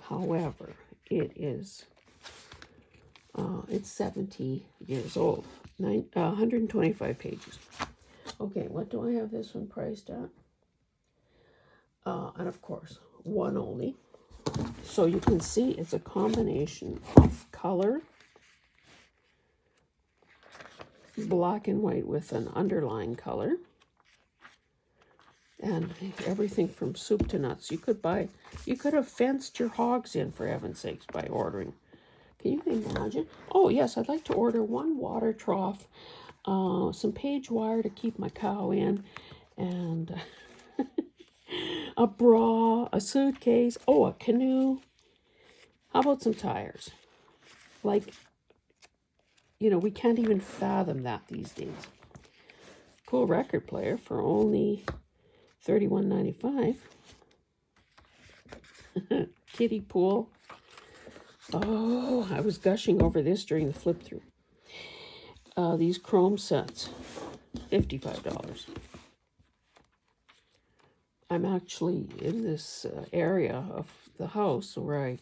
[SPEAKER 1] However, it is, it's 70 years old, 125 pages. Okay, what do I have this one priced at? And of course, one only. So you can see it's a combination of color, black and white with an underlying color, and everything from soup to nuts. You could have fenced your hogs in, for heaven's sakes, by ordering. Can you imagine? Oh yes, I'd like to order 1 water trough, some page wire to keep my cow in, and a bra, a suitcase, oh, a canoe. How about some tires? Like, you know, we can't even fathom that these days. Cool record player for only $31.95. Kiddie pool. Oh, I was gushing over this during the flip through. These chrome sets, $55. I'm actually in this area of the house where I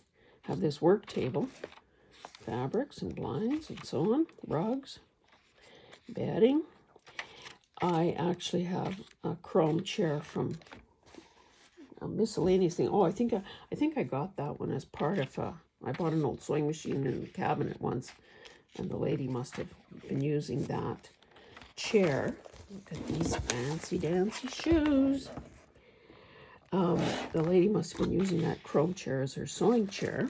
[SPEAKER 1] have this work table, fabrics and blinds and so on, rugs, bedding. I actually have a chrome chair from a miscellaneous thing. Oh, I think I got that one as part of I bought an old sewing machine in the cabinet once, and the lady must have been using that chair. Look at these fancy dancy shoes. The lady must have been using that chrome chair as her sewing chair.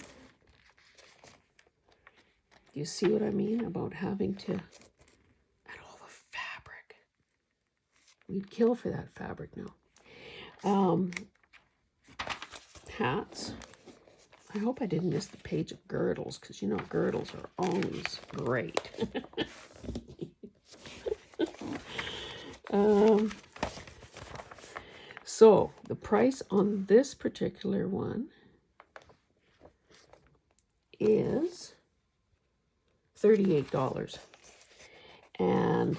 [SPEAKER 1] Do you see what I mean about having to, and all the fabric. We'd kill for that fabric now. Hats. I hope I didn't miss the page of girdles, because you know girdles are always great. So the price on this particular one is $38. And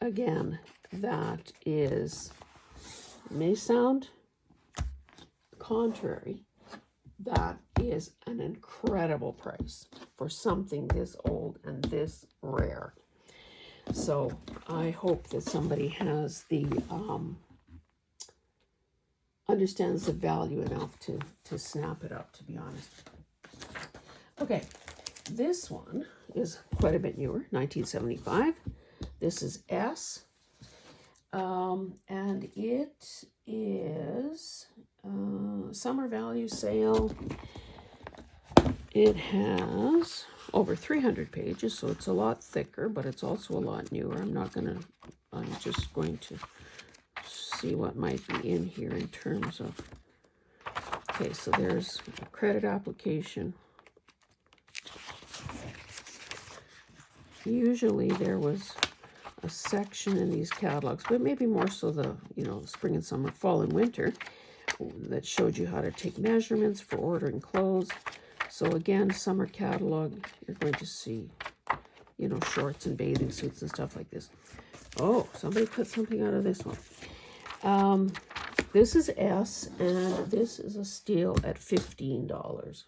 [SPEAKER 1] again, that is, may sound contrary, that is an incredible price for something this old and this rare. So I hope that somebody has the understands the value enough to snap it up, to be honest. Okay, this one is quite a bit newer, 1975. This is S, and it is summer value sale. It has over 300 pages, so it's a lot thicker, but it's also a lot newer. I'm just going to see what might be in here in terms of, okay, so there's a credit application. Usually there was a section in these catalogs, but maybe more so the, spring and summer, fall and winter, that showed you how to take measurements for ordering clothes. So again, summer catalog, you're going to see, shorts and bathing suits and stuff like this. Oh, somebody cut something out of this one. This is S, and this is a steal at $15.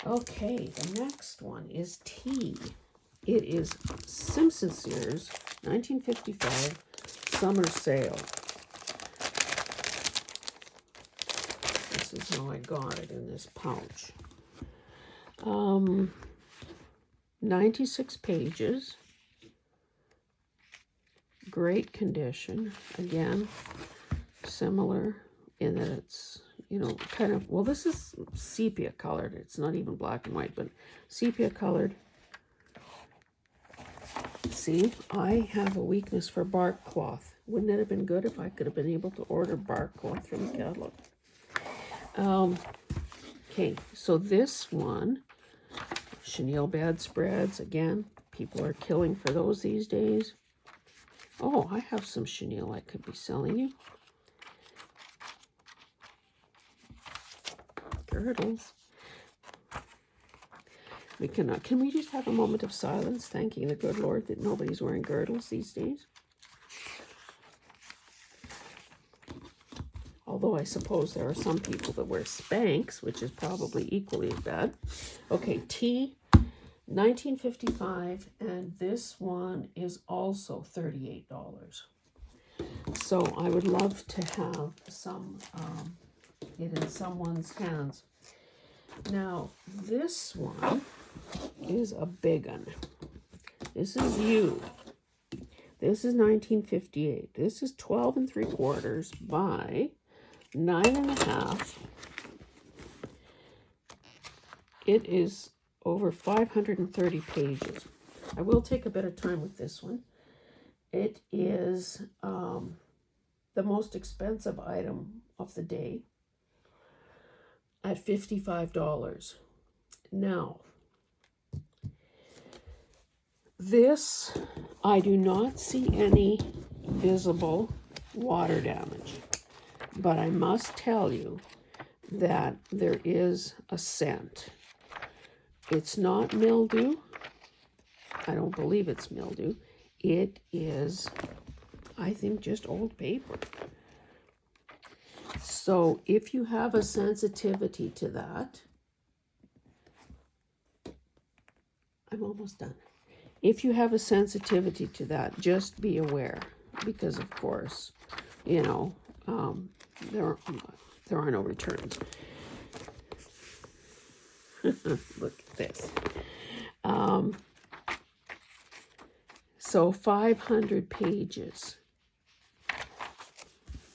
[SPEAKER 1] Okay, the next one is T. It is Simpson Sears 1955 summer sale. This is how I got it in this pouch. 96 pages. Great condition. Again, similar in that it's, kind of, well, this is sepia colored. It's not even black and white, but sepia colored. See, I have a weakness for bark cloth. Wouldn't it have been good if I could have been able to order bark cloth from the catalog? Okay, so this one, chenille bedspreads. Again, people are killing for those these days. Oh, I have some chenille I could be selling you. Girdles. We cannot. Can we just have a moment of silence, thanking the good Lord that nobody's wearing girdles these days? Although I suppose there are some people that wear Spanx, which is probably equally as bad. Okay, T, 1955, and this one is also $38. So I would love to have some it in someone's hands. Now, this one is a big one. This is you. This is 1958. This is 12 3/4 by 9 1/2. It is over 530 pages. I will take a bit of time with this one. It is the most expensive item of the day. at $55. Now, this, I do not see any visible water damage, but I must tell you that there is a scent. It's not mildew. I don't believe it's mildew. It is, I think, just old paper. So if you have a sensitivity to that, I'm almost done. If you have a sensitivity to that, just be aware, because of course, you know, there are no returns. Look at this. So 500 pages.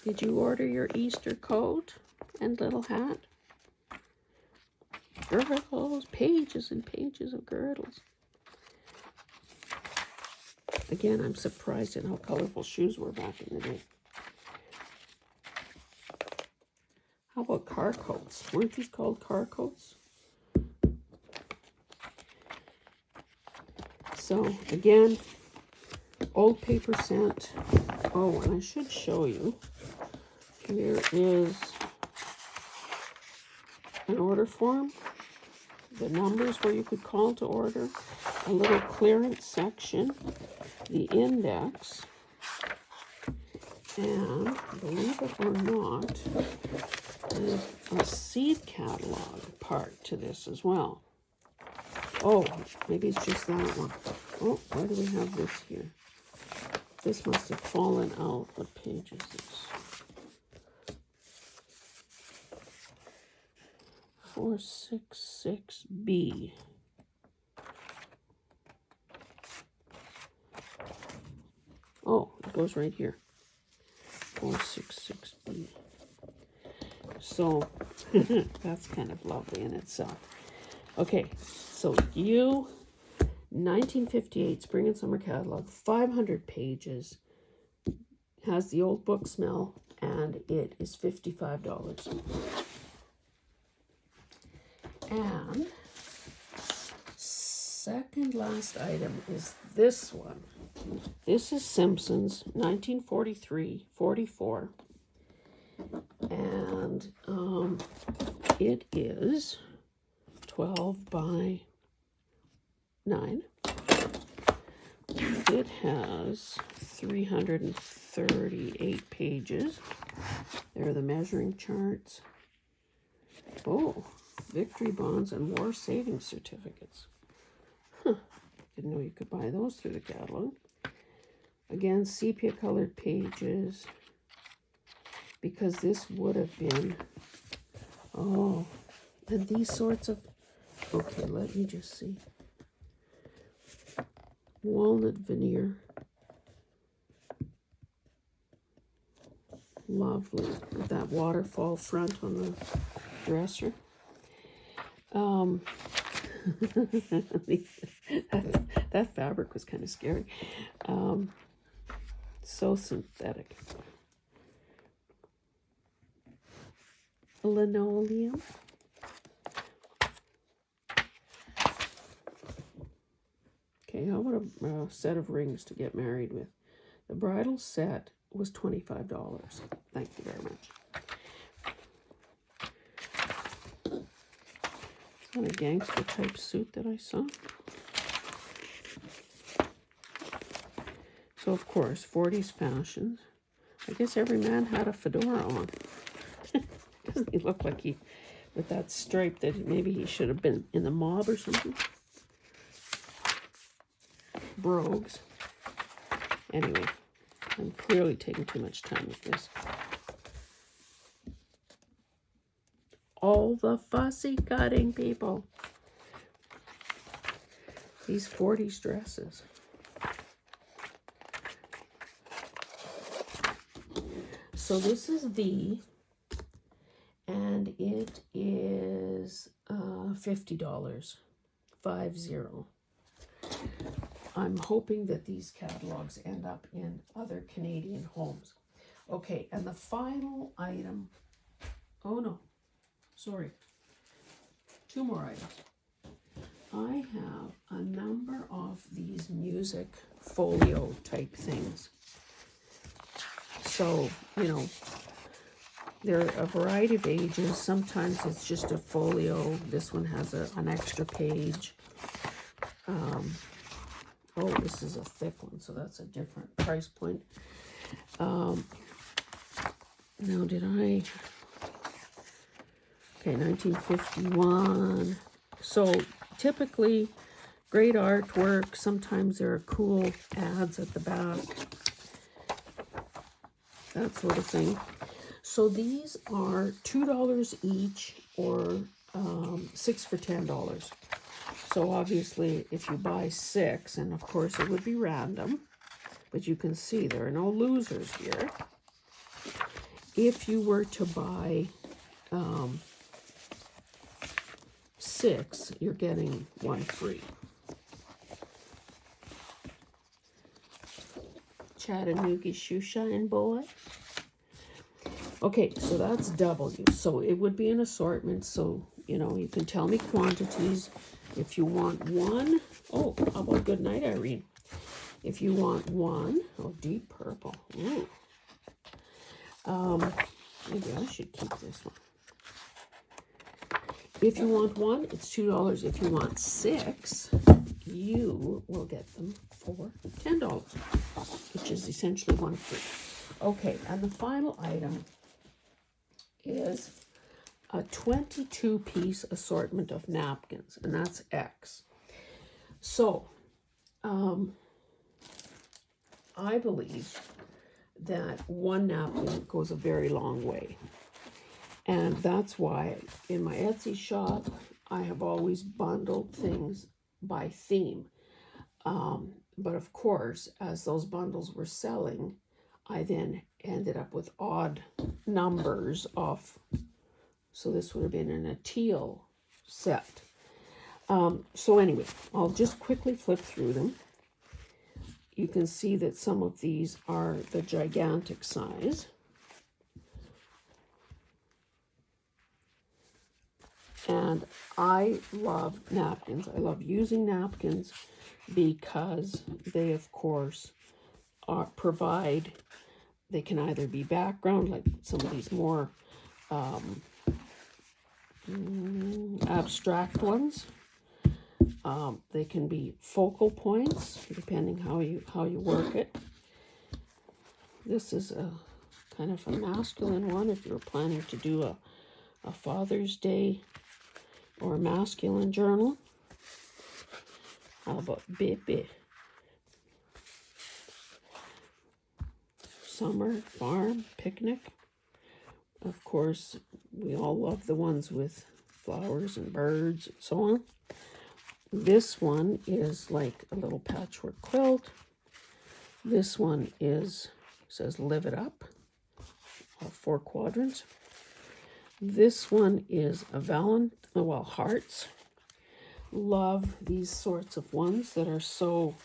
[SPEAKER 1] Did you order your Easter coat and little hat? Girdles, pages and pages of girdles. Again, I'm surprised at how colorful shoes were back in the day. How about car coats? Weren't these called car coats? So again, old paper scent. Oh, and I should show you. Here is an order form, the numbers where you could call to order, a little clearance section, the index, and believe it or not, there's a seed catalog part to this as well. Oh, maybe it's just that one. Oh, why do we have this here? This must have fallen out. What page is this? 466B. Oh, it goes right here. 466B. So that's kind of lovely in itself. Okay, so 1958 Spring and Summer Catalog, 500 pages, has the old book smell, and it is $55. And second last item is this one. This is Simpsons, 1943-44. And it is 12 by 9. It has 338 pages. There are the measuring charts. Oh, victory bonds and war savings certificates. Huh. Didn't know you could buy those through the catalog. Again, sepia colored pages, because this would have been, oh, and these sorts of, okay, let me just see. Walnut veneer. Lovely, with that waterfall front on the dresser. That fabric was kind of scary. So synthetic. Linoleum. Okay, how about a set of rings to get married with? The bridal set was $25. Thank you very much. Is that a gangster type suit that I saw? So of course, 40s fashions. I guess every man had a fedora on. Doesn't he look like he, with that stripe, that maybe he should have been in the mob or something? Brogues. Anyway, I'm clearly taking too much time with this. All the fussy cutting, people. These 40s dresses. So this is V, and it is $50, 50. I'm hoping that these catalogs end up in other Canadian homes. Okay, and the final item, oh no, sorry, two more items. I have a number of these music folio type things. So, you know, there are a variety of ages. Sometimes it's just a folio. This one has an extra page. Oh, this is a thick one, so that's a different price point. Now, did I... Okay, 1951. So, typically, great artwork. Sometimes there are cool ads at the back. That sort of thing. So these are $2 each, or 6 for $10. So obviously if you buy 6, and of course it would be random, but you can see there are no losers here. If you were to buy 6, you're getting 1 free. Chattanooga Shoe Shine Boy. Okay, so that's W. So it would be an assortment. So, you know, you can tell me quantities. If you want 1, oh, how about Good Night, Irene? If you want 1, oh, deep purple. Ooh. Maybe I should keep this one. If you want 1, it's $2. If you want 6, you will get them for $10, which is essentially 1 free. Okay, and the final item is a 22-piece assortment of napkins, and that's X. So, I believe that 1 napkin goes a very long way. And that's why in my Etsy shop, I have always bundled things by theme. But of course, as those bundles were selling, I then ended up with odd numbers of, so this would have been in a teal set. So anyway, I'll just quickly flip through them. You can see that some of these are the gigantic size. And I love napkins. I love using napkins because they, of course, provide, they can either be background, like some of these more abstract ones. They can be focal points, depending how you work it. This is a kind of a masculine one if you're planning to do a Father's Day or masculine journal. How about Bippy? Summer, farm, picnic. Of course, we all love the ones with flowers and birds and so on. This one is like a little patchwork quilt. This one says Live It Up, all 4 quadrants. This one is a hearts. Love these sorts of ones that are so,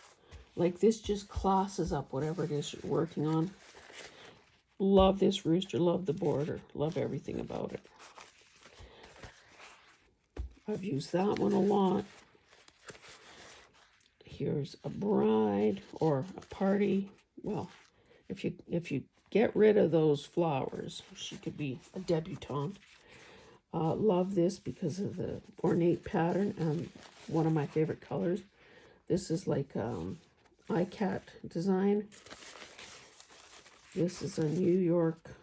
[SPEAKER 1] like this just classes up whatever it is you're working on. Love this rooster, love the border, love everything about it. I've used that one a lot. Here's a bride or a party. Well, if you get rid of those flowers, she could be a debutante. Love this because of the ornate pattern and one of my favorite colors. This is like iCat design. This is a New York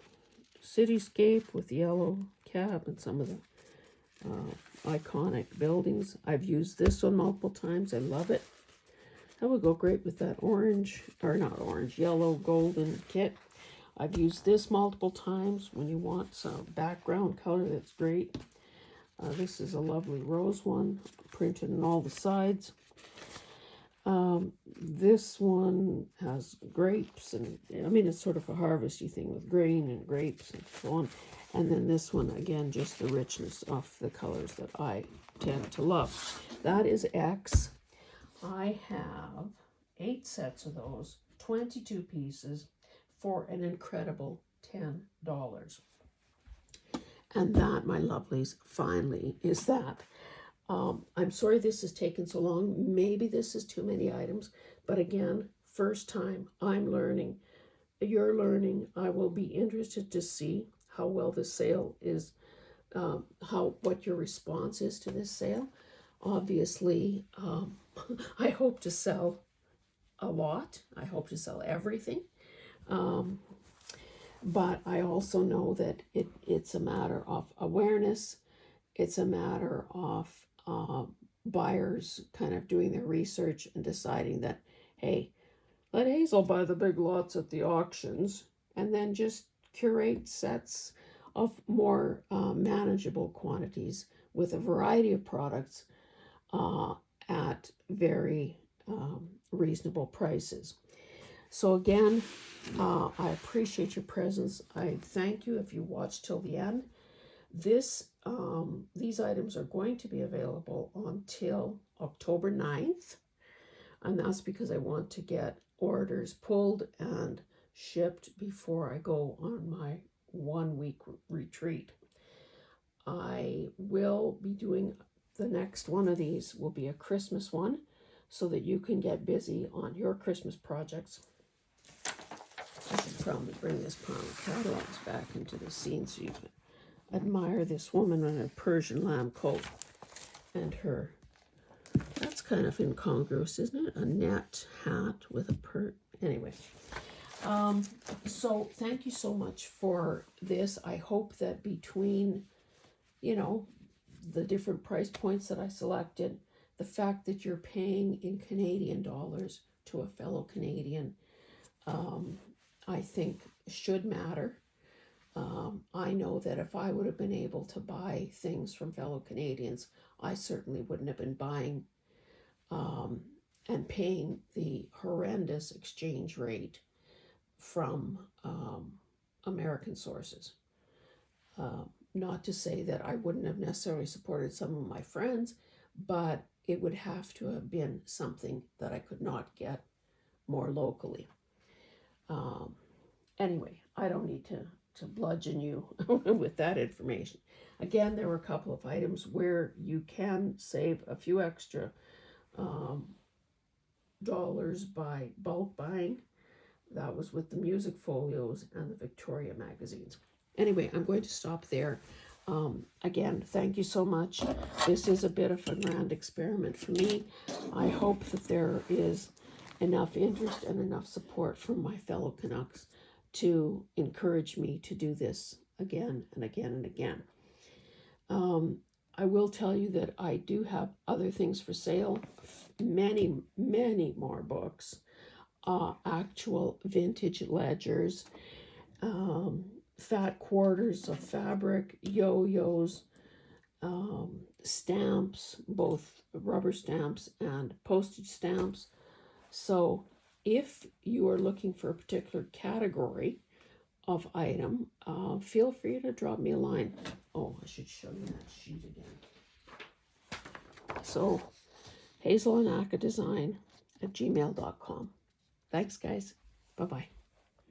[SPEAKER 1] cityscape with the yellow cap and some of the iconic buildings. I've used this one multiple times. I love it. That would go great with that orange, or not orange, yellow golden kit. I've used this multiple times when you want some background color. That's great. This is a lovely rose one, printed on all the sides. This one has grapes, and I mean, it's sort of a harvesty thing with grain and grapes and so on. And then this one, again, just the richness of the colors that I tend to love. That is X. I have 8 sets of those, 22 pieces, for an incredible $10. And that, my lovelies, finally is that. I'm sorry this has taken so long. Maybe this is too many items, but again, first time, I'm learning, you're learning. I will be interested to see how well the sale is, what your response is to this sale. Obviously, I hope to sell a lot. I hope to sell everything. But I also know that it's a matter of awareness. It's a matter of buyers kind of doing their research and deciding that, hey, let Hazel buy the big lots at the auctions and then just curate sets of more manageable quantities with a variety of products at very reasonable prices. So again, I appreciate your presence. I thank you if you watched till the end. These items are going to be available until October 9th, and that's because I want to get orders pulled and shipped before I go on my 1-week retreat. I will be doing the next one of these will be a Christmas one, so that you can get busy on your Christmas projects. I should probably bring this pile of catalogs back into the scene so you can admire this woman in a Persian lamb coat and her, that's kind of incongruous, isn't it? A net hat with a anyway. So thank you so much for this. I hope that between, the different price points that I selected, the fact that you're paying in Canadian dollars to a fellow Canadian, I think should matter. I know that if I would have been able to buy things from fellow Canadians, I certainly wouldn't have been buying and paying the horrendous exchange rate from American sources. Not to say that I wouldn't have necessarily supported some of my friends, but it would have to have been something that I could not get more locally. Anyway, I don't need to bludgeon you with that information. Again, there were a couple of items where you can save a few extra dollars by bulk buying. That was with the music folios and the Victoria magazines. Anyway, I'm going to stop there. Again, thank you so much. This is a bit of a grand experiment for me. I hope that there is enough interest and enough support from my fellow Canucks to encourage me to do this again and again and again. I will tell you that I do have other things for sale, many, many more books, actual vintage ledgers, fat quarters of fabric, yo-yos, stamps, both rubber stamps and postage stamps. So if you are looking for a particular category of item, feel free to drop me a line. Oh, I should show you that sheet again. So Hazel and Design at gmail.com. Thanks, guys. Bye-bye.